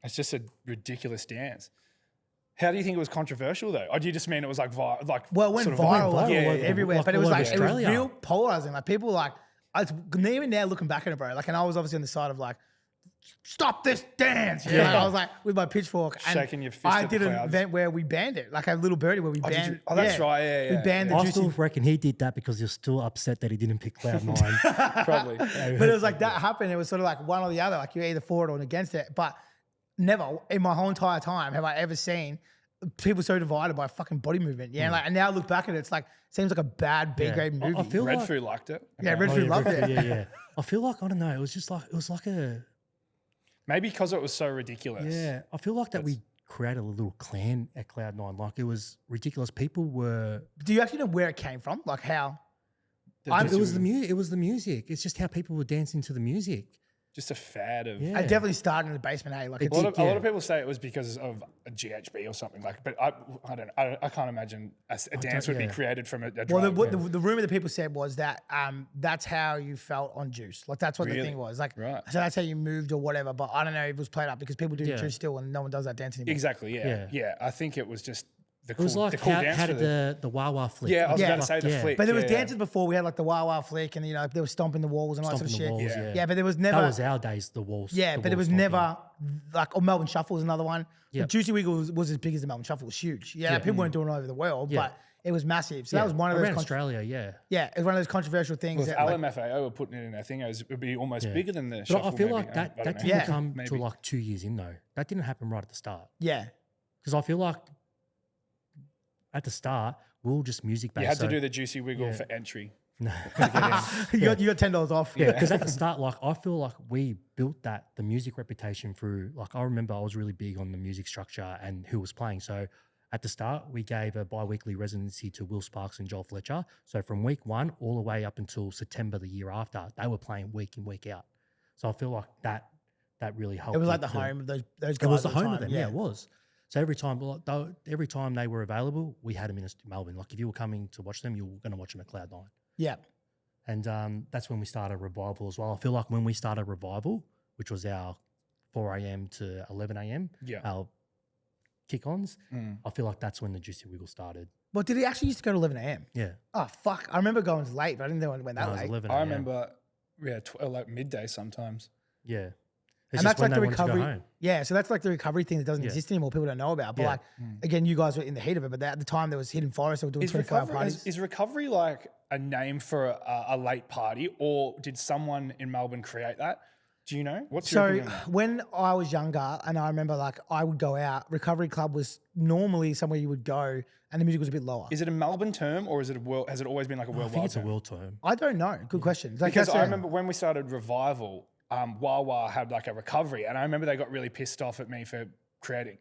It's just a ridiculous dance. How do you think it was controversial though? Or do you just mean it was like
Well, it went
sort of
viral, like,
yeah,
everywhere.
like
But it was
all over
like, it was
Australia.
real polarizing. Like people were like, even now looking back at it, bro, like, and I was obviously on the side of like, stop this dance. You know?
Yeah.
I was like with my pitchfork. And
Shaking your fist
I
at the
did an
clouds.
event where we banned it, like a little birdie where we
did
banned
you? Oh, that's right. Yeah,
We
yeah,
banned the
I
Juicy.
still reckon he did that because you're still upset that he didn't pick Cloud9.
probably.
But it was like that happened. It was sort of like one or the other. Like you're either for it or against it. But never in my whole entire time have I ever seen people so divided by a fucking body movement. Yeah. Like, and now I look back at it, it's like, seems like a bad B grade movie.
I feel
Red
like,
Foo liked it.
Yeah,
Okay.
Red Foo loved
Red
it.
Foo, yeah. I feel like, I don't know, it was like a,
Maybe because it was so ridiculous.
yeah, I feel like that we created a little clan at Cloud9. Like it was ridiculous. People were,
Do you actually know where it came from? Like how?
it was the music. It's just how people were dancing to the music.
Just a fad of.
Yeah.
I definitely started in the basement. Hey, like
It
it's,
A lot
Yeah.
of people say it was because of a GHB or something like, but I don't know. I can't imagine a dance would be
yeah.
created from a
well,
drug.
the rumor that people said was that that's how you felt on Juice. Like that's what the
Really?
thing was. Like,
Right.
so that's how you moved or whatever. But I don't know if it was played up because people do
Yeah.
Juice still and no one does that dance anymore.
Exactly. Yeah.
Yeah.
Yeah. I think it was just the
It
cool.
was like
the cool dance
how
for
did the wah wah flick?
Yeah, I was
Yeah.
going to say the
Yeah.
flick.
But there was
yeah,
dances before. We had like the Wow Wow flick and, you know, they were stomping the walls and all that
Stomping
sort of
the
shit.
walls,
Yeah.
yeah.
But there was never.
That was our days, the walls.
Yeah,
the
but it
wall
was
stomping.
never like, or Melbourne Shuffle was another one.
Yep.
The Juicy Wiggle was as big as the Melbourne Shuffle. It was huge. Yeah, people weren't doing it all over the world,
Yeah.
but it was massive. So
Yeah.
that was one of those.
Around Australia, yeah.
Yeah, it was one of those controversial things.
Well, if
that, like,
LMFAO were putting it in their thing, it would be almost bigger than the
But
shuffle.
I feel
maybe.
like that
I don't know.
didn't
Yeah.
come
Maybe.
till like 2 years in though. That didn't happen right at the start.
yeah,
Because I feel like at the start, we were just music based.
You had to do the Juicy Wiggle
Yeah.
for entry.
No.
you got $10 off.
Yeah, because at the start, like I feel like we built the music reputation through. Like I remember, I was really big on the music structure and who was playing. So at the start, we gave a bi-weekly residency to Will Sparks and Joel Fletcher. So from week 1 all the way up until September the year after, they were playing week in, week out. So I feel like that really helped.
It was like
with
the home of those guys.
It was the
at the
home
time.
of them. Yeah, it was. So every time they were available, we had them in Melbourne. Like if you were coming to watch them, you were going to watch them at Cloud9.
Yeah.
And that's when we started Revival as well. I feel like when we started Revival, which was our 4 a.m. to 11 a.m.,
Yeah.
our kick-ons, I feel like that's when the Juicy Wiggle started.
Well, did he actually used to go to 11 a.m.?
Yeah.
Oh, fuck. I remember going late, but I didn't know it went
No,
that
it was
late.
11
I
a.m.
remember, like midday sometimes.
Yeah.
And
It's
that's
just when
like the
they wanted to go
recovery.
home.
Yeah, so that's like the recovery thing that doesn't exist anymore. People don't know about. But
Yeah.
like, again, you guys were in the heat of it. But at the time, there was Hidden Forest. They were doing 24-hour parties.
Is recovery like a name for a late party, or did someone in Melbourne create that? Do you know? What's your
So
opinion on that?
when I was younger, and I remember like I would go out, Recovery Club was normally somewhere you would go, and the music was a bit lower.
Is it a Melbourne term, or is it has it always been like a
I
worldwide
think it's a
term?
world term.
I don't know. Good question. Like,
Because
that's
I
a-
remember when we started Revival, Wawa had like a recovery, and I remember they got really pissed off at me for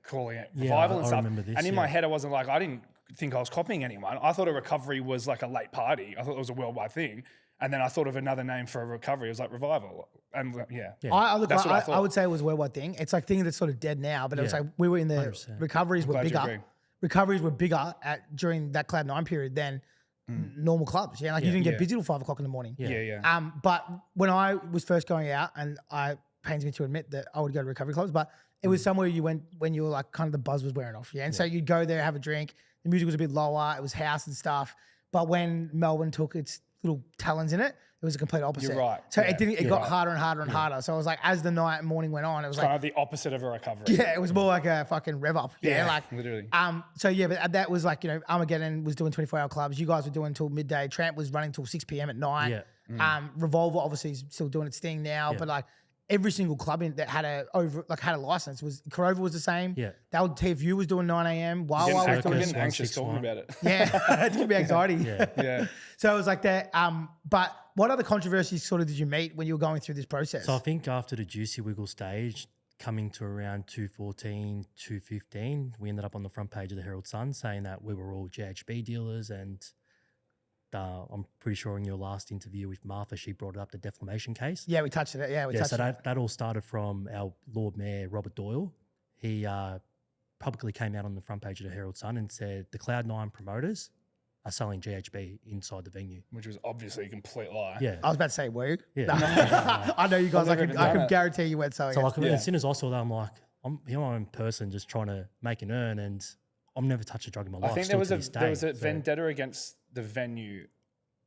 calling it
Yeah,
Revival
I
and stuff.
remember this,
and in
yeah.
my head, I wasn't like, I didn't think I was copying anyone. I thought a recovery was like a late party. I thought it was a worldwide thing. And then I thought of another name for a recovery. It was like Revival. And yeah.
Look,
That's what I
I
thought.
would say it was a worldwide thing. It's like thing that's sort of dead now, but it was
Yeah,
like we were in the
100%.
recoveries were
glad you
bigger.
agree.
Recoveries were bigger during that Cloud9 period than normal clubs. Yeah, like you didn't get
Yeah.
busy till 5 o'clock in the morning.
Yeah.
But when I was first going out, and I pains me to admit that I would go to recovery clubs, but it was somewhere you went when you were like kind of the buzz was wearing off. Yeah. And so you'd go there, have a drink. The music was a bit lower. It was house and stuff. But when Melbourne took its little talons in it. It was a complete opposite.
You're right.
So
Yeah.
it got harder and harder and harder. So I was like, as the night and morning went on, it was
Kind
like,
of the opposite of a recovery.
yeah, it was more like a fucking rev up. Yeah, like
literally.
So yeah, but that was like, you know, Armageddon was doing 24-hour clubs. You guys were doing till midday. Tramp was running till 6 p.m. at night.
Yeah.
Revolver obviously is still doing its thing now, but like every single club that had a license was Corova was the same.
Yeah.
That would TFU was doing 9 a.m. Wawa was
I'm
doing
getting anxious talking
161.
about it.
yeah, it's gonna be anxiety.
Yeah.
So it was like that. But what other controversies sort of did you meet when you were going through this process?
So I think after the Juicy Wiggle stage, coming to around 214, 215, we ended up on the front page of the Herald Sun saying that we were all GHB dealers. And I'm pretty sure in your last interview with Martha, she brought up the defamation case.
Yeah, we touched it. Yeah, we touched
so
it.
that all started from our Lord Mayor, Robert Doyle. He publicly came out on the front page of the Herald Sun and said the Cloud9 promoters are selling GHB inside the venue.
Which was obviously a complete lie.
Yeah.
I was about to say, were you?
Yeah.
No. I know you guys. I
never
could
even done it.
guarantee you weren't selling
So
it.
like, as soon as I saw that, I'm like, I'm in person just trying to make an earn, and I've never touched a drug in my life.
I think
still
there
to
was
this
there was
day.
a
So-
vendetta against the venue.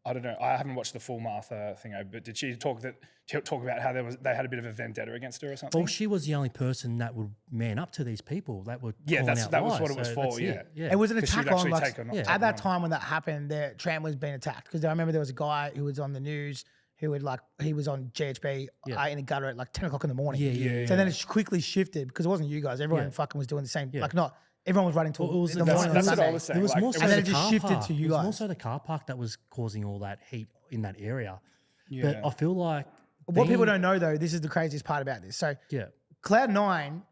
I don't know. I haven't watched the full Martha thing, but did she talk about how they had a bit of a vendetta against her or something?
Well, she was the only person that would man up to these people that were calling out
that was
lies.
what it was
So
for.
that's
Yeah.
Yeah.
It was an
'Cause she'd
attack on
actually
like
take her not-
Yeah.
take
at
her
that
on.
time when that happened, the tram was being attacked because I remember there was a guy who was on the news who would he was on GHB in a gutter at like 10 o'clock in the morning.
Yeah.
So then it quickly shifted because it wasn't you guys. Everyone fucking was doing the same.
Yeah.
Like not everyone was running till
Well, it was-
in the
that's-
morning.
that's
on
what I
Sunday.
was saying.
It was
Like,
more
it
so
was-
the
And then it just
car
shifted
park.
to you
It was more
guys.
so the car park that was causing all that heat in that area.
Yeah.
But I feel like
What people
being-
don't know though, this is the craziest part about this. So
Yeah.
Cloud9,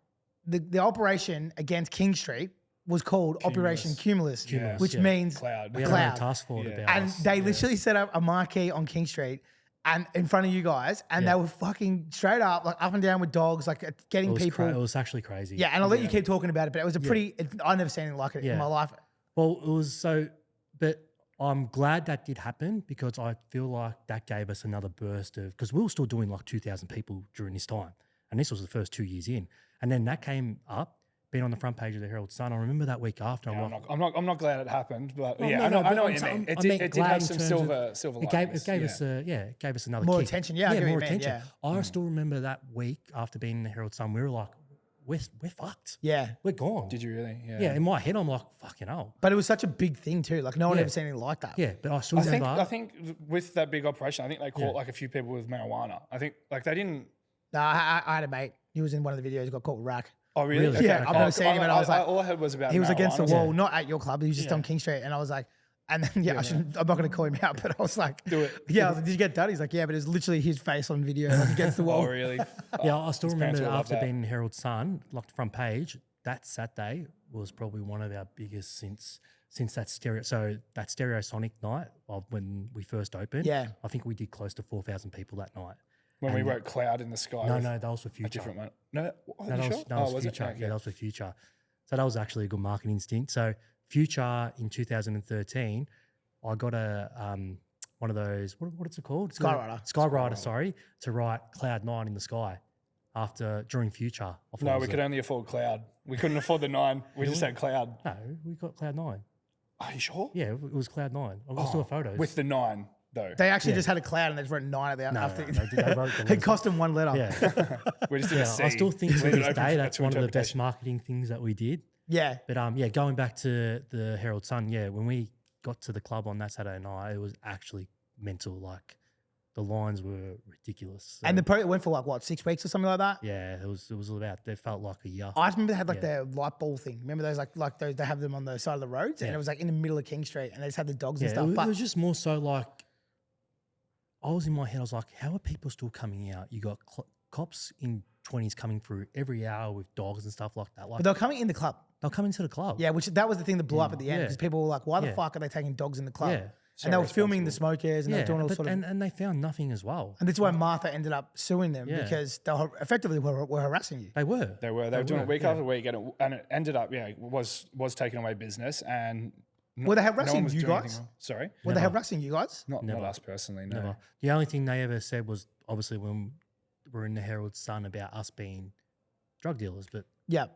the operation against King Street was called Operation Cumulus,
Cumulus,
which
yeah.
means
Cloud.
We
a
had our own
cloud.
task force
Yeah.
about
And
us.
they literally set up a marquee on King Street and in front of you guys, and
Yeah.
they were fucking straight up, like up and down with dogs, like getting
It was
people.
it was actually crazy.
Yeah, and I'll let you keep talking about it, but it was a pretty. I've never seen anything like it in
Yeah.
my life.
Well, it was so, but I'm glad that did happen because I feel like that gave us another burst of, because we were still doing like 2,000 people during this time. And this was the first 2 years in. And then that came up, being on the front page of the Herald Sun. I remember that week after.
Yeah,
I'm like,
I'm not glad it happened, but
well,
yeah,
no,
I know
but
what
I'm
you
saying-
mean. It
I
did,
meant
it did
glad
have
in
some
terms of-
silver
it gave
linings,
it gave us another
More
kick.
attention. Yeah, I get what you
more
mean,
attention.
yeah.
I still remember that week after being in the Herald Sun, we were like, we're fucked.
Yeah,
We're gone.
Did you really? Yeah.
Yeah, in my head, I'm like, fucking hell.
but it was such a big thing too. Like no one
Yeah.
ever seen anything like that.
Yeah, but I still
I think
remember.
with that big operation, I think they caught like a few people with marijuana. I think like they didn't.
No, I had a mate. He was in one of the videos. He got caught with rack.
Oh really?
Really?
Yeah, I've never seen him, and I was like,
all I heard was about
He was against the
marijuana.
wall, not at your club. He was just on King Street, and I was like, and then I'm not going to call him out, but I was like,
Do it.
Yeah, I was like, did you get done? He's like, yeah, but it's literally his face on video like, against the wall.
Oh really?
Yeah, I still
His parents
remember
will love
after
that.
being in Herald Sun, like the front page, that Saturday was probably one of our biggest since that Stereosonic night of when we first opened.
Yeah.
I think we did close to 4,000 people that night.
When we wrote "Cloud in the Sky."
No,
with
that was for
a
Future.
different one. No,
No,
you
that
sure?
was, that was
was it?
Future.
Okay.
Yeah, that was for Future. So that was actually a good marketing instinct. So Future in 2013, I got a one of those, what is it called?
Skyrider.
Skyrider, sorry, to write Cloud9 in the sky during Future. I thought
No,
it
we
was
could only afford Cloud. We couldn't afford the 9. We just had Cloud.
No, we got Cloud9.
Are you sure?
Yeah, it was Cloud9. I'll still have photos.
With the 9 though.
They actually just had a cloud and they just wrote 9 about
no,
after.
they wrote the
It
letters.
cost them one letter.
Yeah,
We just did
yeah.
a C.
I still think to
Leave it
this
open
day
for-
that's
to
one of the best
interpretation.
marketing things that we did.
Yeah.
But yeah, going back to the Herald Sun, yeah, when we got to the club on that Saturday night, it was actually mental. Like the lines were ridiculous. So,
And the pro went for like what, 6 weeks or something like that?
yeah, it was about. It felt like a year.
I remember they had like the light ball thing. Remember those like those they have them on the side of the roads, and
Yeah.
it was like in the middle of King Street, and they just had the dogs
Yeah,
and stuff.
it
But
was just more so like I was in my head. I was like, how are people still coming out? You got cops in 20s coming through every hour with dogs and stuff like that. Like
they were coming in the club.
they'll come into the club.
Yeah, which that was the thing that blew up at the end
yeah.
because people were like, "Why the
Yeah.
fuck are they taking dogs in the club?"
Yeah.
And they were
So
filming the
responsible.
smokers and they were doing all
but,
sort of.
and they found nothing as well.
And this is why Martha ended up suing them
Yeah.
because they were effectively were harassing you.
They were.
They were doing it week
yeah.
after week, and it ended up, was taking away business, and
Were they
no one
harassing
was
you
doing anything
guys?
wrong. Sorry,
Were they
Never.
harassing you guys?
not
Never.
us personally. No.
Never. The only thing they ever said was obviously when we're in the Herald Sun about us being drug dealers, but
Yeah,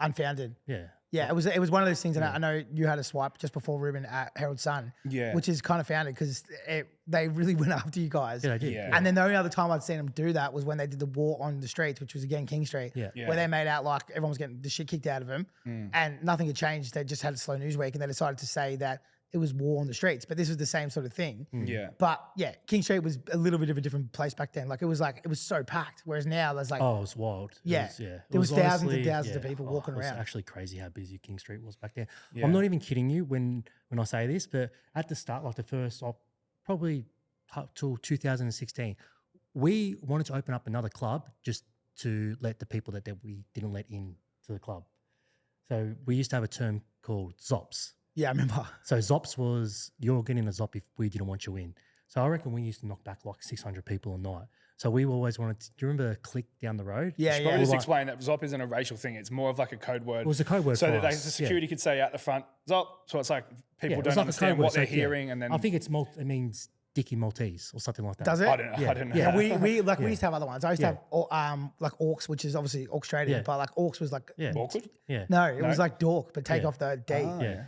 unfounded.
yeah.
Yeah, it was one of those things, and I know you had a swipe just before Ruben at Herald Sun, which is kind of founded because they really went after you guys.
Yeah, they did.
Yeah.
And then the only other time I'd seen them do that was when they did the war on the streets, which was again King Street, where they made out like everyone was getting the shit kicked out of them, and nothing had changed. They just had a slow news week, and they decided to say that it was war on the streets, but this was the same sort of thing.
Yeah.
But yeah, King Street was a little bit of a different place back then. Like it was so packed, whereas now there's like
it was wild.
there was thousands and thousands of people walking around.
It was actually crazy how busy King Street was back there. I'm not even kidding you when I say this, but at the start, like the first, probably up till 2016, we wanted to open up another club just to let the people that we didn't let in to the club. So we used to have a term called ZOPs.
Yeah, I remember.
So ZOPs was you're getting a ZOP if we didn't want you in. So I reckon we used to knock back like 600 people a night. So we always wanted to, do you remember Click down the road?
Yeah,
Probably just explain that ZOP isn't a racial thing. It's more of like a code word.
It was a code word
so
for
that
us.
the security could say out the front, ZOP. So it's like people
it was
don't
like a
understand
code word.
what they're
So,
hearing. And then
I think it means Dickie Maltese or something like that.
Does it?
I don't know. I don't know.
Yeah, we used to have other ones. I used to have like Orcs, which is obviously orchestrated, but like Orcs was like
Awkward?
Yeah.
No, it was like dork, but take off the D.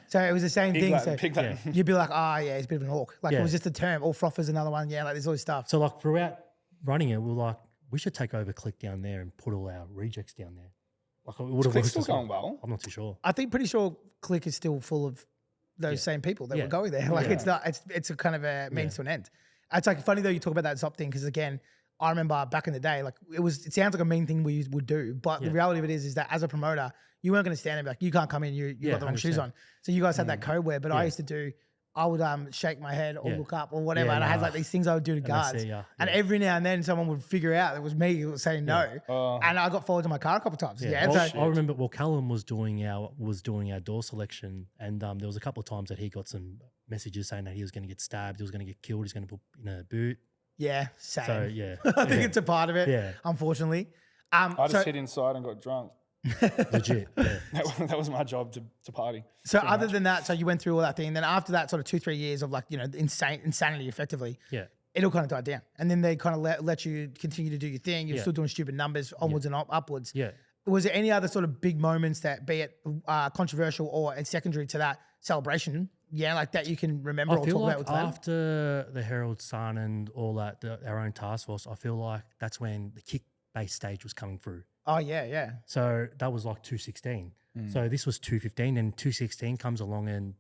So it was the same thing. So
Pig Latin.
you'd be like, he's a bit of an orc. Like it was just a term. All frother's another one. Yeah, like there's all this stuff.
So like throughout running it, we were like, we should take over Click down there and put all our rejects down there. Like it would have
Click's still going well?
I'm not too sure.
I think pretty sure Click is still full of those same people that were going there. Like it's not. It's a kind of a means to an end. It's like funny though you talk about that ZOP thing because again, I remember back in the day, like it sounds like a mean thing we would do, but the reality of it is that as a promoter, you weren't going to stand there and be like, you can't come in, you got the wrong
100%.
shoes on. So you guys had that code word, but I used to do. I would shake my head or look up or whatever, and I had like these things I would do to guards. And every now and then someone would figure out it was me who was saying no, and I got followed to my car a couple of times.
I remember. Well, Callum was doing our door selection, and there was a couple of times that he got some messages saying that he was going to get stabbed, he was going to get killed, he's going to put in a boot.
Yeah, same.
So yeah,
I think it's a part of it. Unfortunately,
I just hid inside and got drunk.
Legit. Yeah.
That was my job to party.
So other than that, so you went through all that thing. Then after that, sort of 2-3 years of like insanity, effectively.
Yeah.
It all kind of died down, and then they kind of let you continue to do your thing. You're still doing stupid numbers onwards and upwards.
Yeah.
Was there any other sort of big moments that, be it controversial or secondary to that celebration, like that you can remember or talk about with them?
After the Herald Sun and all that, our own task force, I feel like that's when the kick-based stage was coming through.
Oh, yeah.
So that was like 216. So this was 215, and 216 comes along, and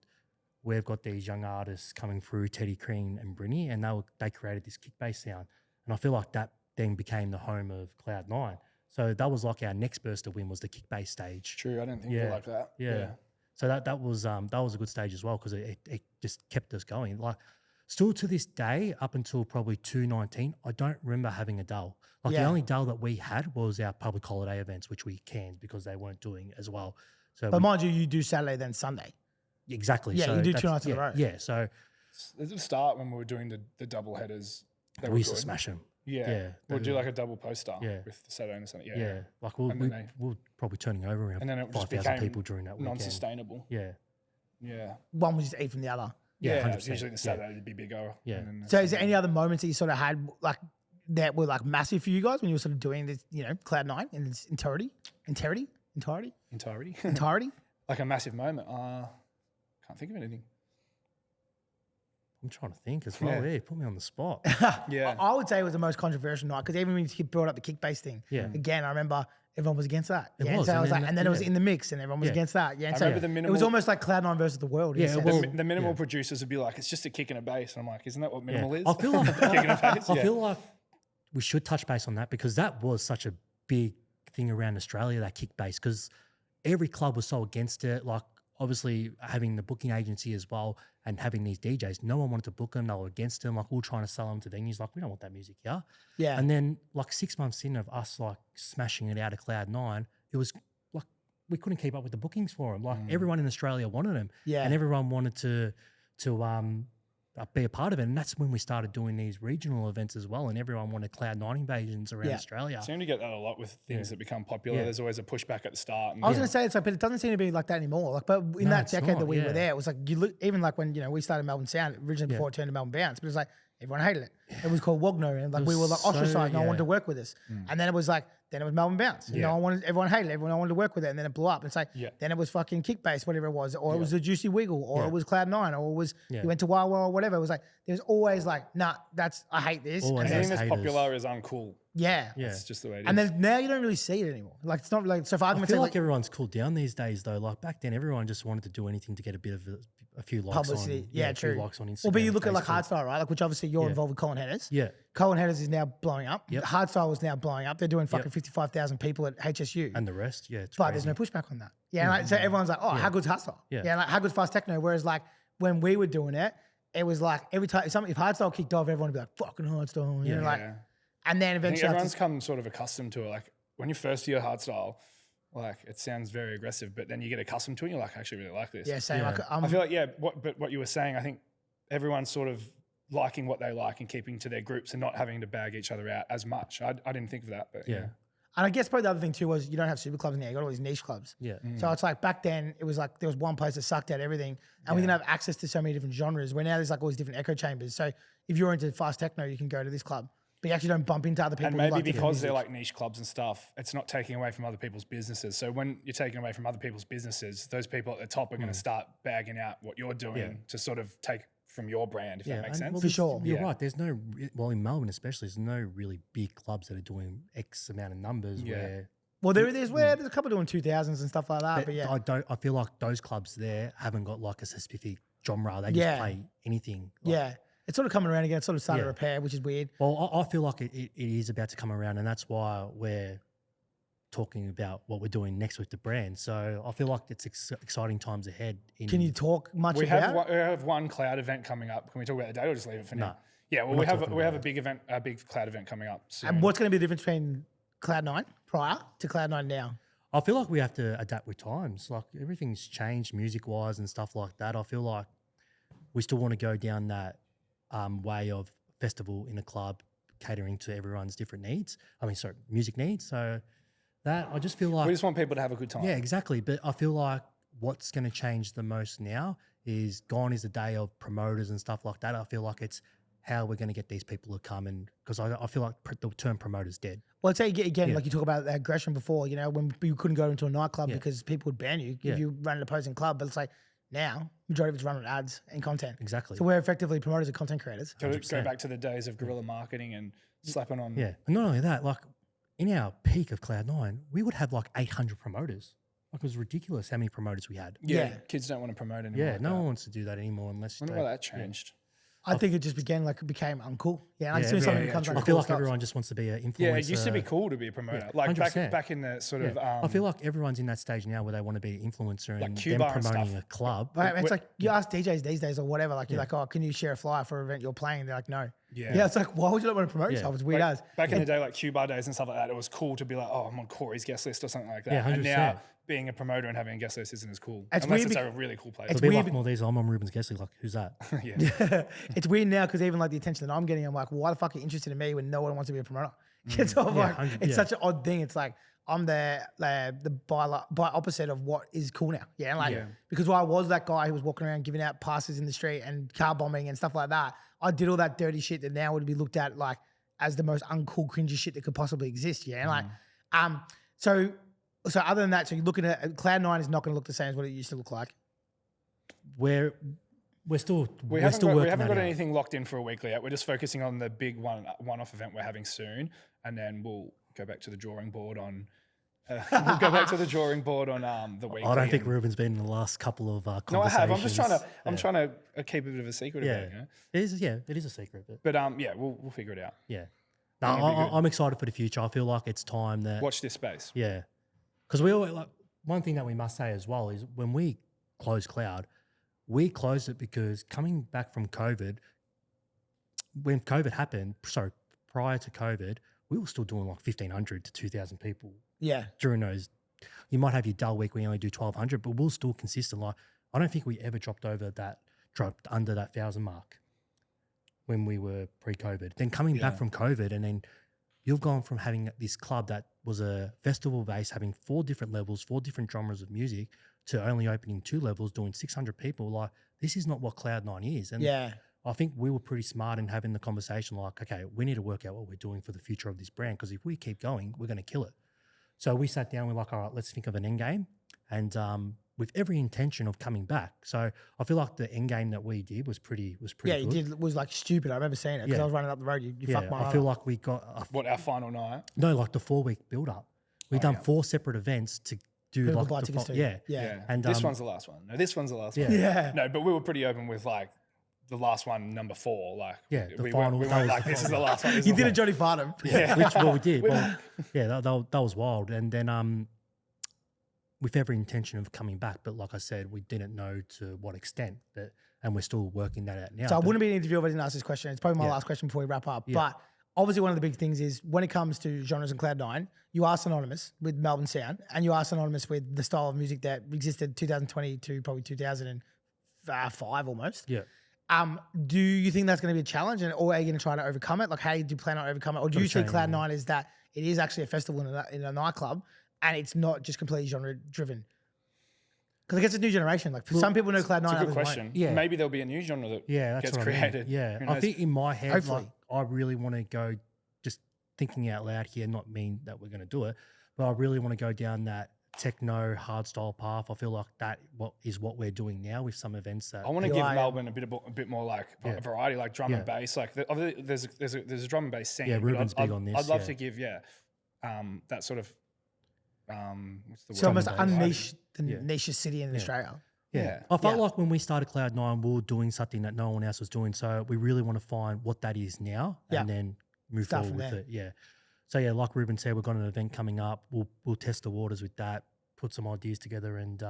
we've got these young artists coming through, Teddy Crean and Brinny, and they created this kick-based sound. And I feel like that then became the home of Cloud9. So that was like our next burst of win was the kick-based stage.
True, I didn't think of it like that.
Yeah. So that was a good stage as well because it just kept us going. Like still to this day, up until probably 219, I don't remember having a dull. Like the only dull that we had was our public holiday events, which we canned because they weren't doing as well. So,
but mind you do Saturday then Sunday.
Exactly.
Yeah,
so
you do 2 nights in a row.
Yeah. So
at the start when we were doing the double headers,
we used to smash them.
Yeah. We'll do like a double poster with the Saturday and the Sunday.
Yeah. Like we're probably turning over around
and then it
5,000 people during that weekend.
Non-sustainable.
Yeah.
Yeah.
One was just eat from the other.
Yeah. Usually the Saturday would be bigger.
Yeah.
So is there any other moments that you sort of had like that were like massive for you guys when you were sort of doing this, Cloud9 in its entirety?
Like a massive moment. Can't think of anything.
I'm trying to think as well. Yeah, put me on the spot.
Yeah.
I would say it was the most controversial night because even when you brought up the kick-based thing, again, I remember everyone was against that.
It was.
So I was like, and then it was in the mix and everyone was against that. Yeah. And so it was almost like Cloud9 versus the world.
Yeah.
The minimal producers would be like, it's just a kick and a bass. And I'm like, isn't that what minimal is?
I feel like
kick and a bass.
I feel like we should touch base on that because that was such a big thing around Australia, that kick bass, because every club was so against it. Like obviously having the booking agency as well and having these DJs, no one wanted to book them. They were against them. Like we were trying to sell them to venues. Like we don't want that music here.
Yeah.
And then like 6 months in of us like smashing it out of Cloud9, it was like we couldn't keep up with the bookings for them. Like everyone in Australia wanted them.
Yeah.
And everyone wanted to be a part of it. And that's when we started doing these regional events as well. And everyone wanted Cloud9 invasions around Australia.
I seem to get that a lot with things that become popular. There's always a pushback at the start. And
I was going to say it's like, but it doesn't seem to be like that anymore. Like, but in that decade that we were there, it was like you look even like when we started Melbourne Sound originally before it turned to Melbourne Bounce, but it was like everyone hated it. It was called Wagner, and like we were like ostracized. No one wanted to work with us. And then it was like Then it was Melbourne Bounce. And everyone hated it. Everyone wanted to work with it. And then it blew up. It's like, then it was fucking Kickbase, whatever it was. Or it was the Juicy Wiggle. Or it was Cloud9. Or it was, you went to Wild World or whatever. It was like, there's always like, nah, I hate this.
Always
Anything
those
that's
haters.
popular is uncool.
Yeah.
It's just the way it is.
And then now you don't really see it anymore. Like, it's not like, so for
I
argument's
feel
sake,
like everyone's cooled down these days though. Like back then, everyone just wanted to do anything to get a bit of a few likes
publicity.
on,
Yeah, true.
A few likes on Instagram.
Well, but you look at like
Facebook.
Hardstyle, right? Like, which obviously you're involved with Colin Headers.
Yeah.
Colin Headers is now blowing up.
Yep.
Hardstyle is now blowing up. They're doing fucking 55,000 people at HSU.
And the rest, it's
But
crazy.
there's no pushback on that. Yeah, like, so everyone's like, oh, how good's Hardstyle?
Yeah.
Like how good's Fast Techno? Whereas like when we were doing it, it was like every time if Hardstyle kicked off, everyone would be like, fucking Hardstyle. You know, like, and then
I think
eventually
everyone's come sort of accustomed to it. Like when you first hear hardstyle, like it sounds very aggressive, but then you get accustomed to it and you're like, I actually really like this.
yeah, same.
Yeah.
Like,
I feel like, but what you were saying, I think everyone's sort of liking what they like and keeping to their groups and not having to bag each other out as much. I didn't think of that, but
Yeah.
and I guess probably the other thing too was you don't have super clubs now. You got all these niche clubs.
Yeah.
So it's like back then it was like there was one place that sucked out everything, and we didn't have access to so many different genres. Where now there's like all these different echo chambers. So if you're into fast techno, you can go to this club, but you actually don't bump into other people.
And
who
maybe
like different
because they're
music.
like niche clubs and stuff, it's not taking away from other people's businesses. So when you're taking away from other people's businesses, those people at the top are going to start bagging out what you're doing to sort of take from your brand, if that makes sense.
Well,
For sure.
You're right. There's no, well, in Melbourne especially, there's no really big clubs that are doing X amount of numbers where.
Well, there's a couple doing 2000s and stuff like that, but yeah.
I feel like those clubs there haven't got like a specific genre. They just play anything. Like,
Yeah. It's sort of coming around again. It's sort of starting to repair, which is weird.
Well, I feel like it is about to come around, and that's why we're talking about what we're doing next with the brand. So I feel like it's exciting times ahead.
Can you talk much
We
about
have one cloud event coming up. Can we talk about the date or just leave it for now?
No.
Yeah, well,
We're
we
not
have
talking
we have
about
a big event, a big cloud event coming up soon.
and what's going to be the difference between Cloud9 prior to Cloud9 now?
I feel like we have to adapt with times. Like everything's changed music-wise and stuff like that. I feel like we still want to go down that way of festival in a club, catering to everyone's different needs. Music needs. So that I just feel like
we just want people to have a good time.
yeah, exactly. But I feel like what's going to change the most now is gone is the day of promoters and stuff like that. I feel like it's how we're going to get these people to come, and because I feel like the term promoter's dead.
Well, I'd say again, like you talk about the aggression before, you know, when you couldn't go into a nightclub because people would ban you if you ran an opposing club. But it's like now, majority of it's run on ads and content.
Exactly.
So we're effectively promoters and content creators.
Go back to the days of guerrilla marketing and slapping on.
Yeah, and not only that, like in our peak of Cloud9, we would have like 800 promoters. Like it was ridiculous how many promoters we had.
Yeah, kids don't want to promote anymore.
Yeah,
like
no
that.
one wants to do that anymore unless
I wonder why that changed.
I think it just became uncool. Yeah, like as soon as
everyone-
something becomes
I
uncool,
feel
it
like
stops.
everyone just wants to be an influencer.
Yeah, it used to be cool to be a promoter. Like
100%.
back in the sort of
I feel like everyone's in that stage now where they want to be an influencer and
Cuba
them
and
promoting
stuff.
a club.
Right, it's like you ask DJs these days or whatever, like you're like, oh, can you share a flyer for an event you're playing? They're like, no.
Yeah.
It's like, why would you not want to promote yourself? It's weird as.
Back in the day, like Cuba days and stuff like that, it was cool to be like, oh, I'm on Corey's guest list or something like that.
Yeah,
and
100%.
now being a promoter and having a guest list isn't as cool.
It's
Unless
weird
it's a really cool place.
It'll be
weird
like Maldives. I'm on Ruben's guest list. Like, who's that?
yeah.
It's weird now because even like the attention that I'm getting, I'm like, well, why the fuck are you interested in me when no one wants to be a promoter? It's all like,
100
it's such an odd thing. It's like I'm the by opposite of what is cool now. Yeah, like because while I was that guy who was walking around giving out passes in the street and car bombing and stuff like that, I did all that dirty shit that now would be looked at like as the most uncool, cringy shit that could possibly exist. Yeah, like so other than that, so you're looking at Cloud9 is not going to look the same as what it used to look like.
We're still
We
we're still working
haven't
that
got
out.
anything locked in for a weekly yet. We're just focusing on the big one-off event we're having soon, and then we'll go back to the drawing board on. The weekly.
I don't think
and-
Ruben's been in the last couple of
No, I
conversations.
have. I'm just trying to keep a bit of a secret about it. You know?
It is a secret, but
But yeah, we'll figure it out.
yeah. No,
That'll be good.
I'm excited for the future. I feel like it's time that
Watch this space.
yeah, because we always like one thing that we must say as well is when we closed Cloud, we closed it because coming back from COVID, when COVID happened, sorry, prior to COVID, we were still doing like 1,500 to 2,000 people
Yeah.
during those. You might have your dull week where you only do 1,200, but we're still consistent. Like I don't think we ever dropped under that 1,000 mark when we were pre-COVID. Then coming back from COVID, and then you've gone from having this club that was a festival base, having 4 different levels, 4 different genres of music, to only opening 2 levels, doing 600 people. Like this is not what Cloud9 is. And
Yeah.
I think we were pretty smart in having the conversation like, okay, we need to work out what we're doing for the future of this brand because if we keep going, we're going to kill it. So we sat down, we're like, all right, let's think of an end game. And with every intention of coming back. So I feel like the end game that we did was pretty good.
You did. It was like stupid. I remember seeing it because I was running up the road. You fucked my
I feel like we got
What, our final night?
no, like the 4-week build up. We've done 4 separate events to do
People
like
buy
the
tickets too.
yeah. And
this one's the last one. No, this one's the last one.
Yeah.
No, but we were pretty open with like the last one, number 4. Like,
the
we
final.
weren't
that was
like,
the
this is the
final.
last one. This
You
is
did
the
a Johnny Farnham.
Which what we did. Well, that was wild. And then with every intention of coming back, but like I said, we didn't know to what extent that, and we're still working that out now.
So I wouldn't be an interview if I didn't ask this question. It's probably my last question before we wrap up. But obviously one of the big things is when it comes to genres and Cloud9, you are synonymous with Melbourne Sound and you are synonymous with the style of music that existed 2020 to probably 2005 almost.
Yeah.
Do you think that's going to be a challenge or are you going to try to overcome it? Like how do you plan on overcome it? Or do you see Cloud9 as that it is actually a festival in a nightclub and it's not just completely genre driven? Because I guess it's a new generation. Like some people know Cloud9.
It's a good
others
question.
won't.
Yeah.
Maybe there'll be a new genre that
that's
gets
what
created.
I mean. Yeah.
Who
I
knows?
think in my head,
Hopefully.
like I really want to go just thinking out loud here, not mean that we're going to do it, but I really want to go down that techno hardstyle path. I feel like that what we're doing now with some events that
I want to give Melbourne a bit more like variety, like drum and bass. Like there's a drum and bass scene.
Yeah,
but
Ruben's big on this.
I'd love to give that sort of what's the word?
So almost
Drum and bass.
unleash the nichest city in Australia.
Yeah.
I felt like when we started Cloud9, we were doing something that no one else was doing. So we really want to find what that is now and then move
Start
forward
from
with it. Yeah. So yeah, like Ruben said, we've got an event coming up. We'll test the waters with that, put some ideas together and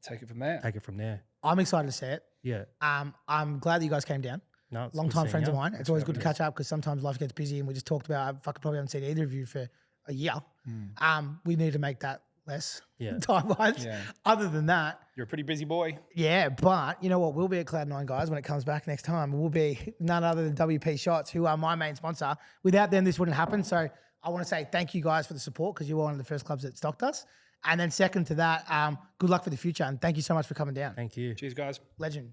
Take it from there.
take it from there.
I'm excited to see it.
Yeah.
I'm glad that you guys came down.
No, it's
Long
good
time
seeing
friends
you.
of mine. It's always good to catch up because sometimes life gets busy and we just talked about, I probably haven't seen either of you for a year. We need to make that less time-wise.
Yeah.
Other than that,
You're a pretty busy boy.
yeah, but you know what? We'll be at Cloud9, guys, when it comes back next time. We'll be none other than WP Shots, who are my main sponsor. Without them, this wouldn't happen. So I want to say thank you guys for the support because you were one of the first clubs that stocked us. And then second to that, good luck for the future. And thank you so much for coming down.
Thank you.
Cheers, guys.
Legend.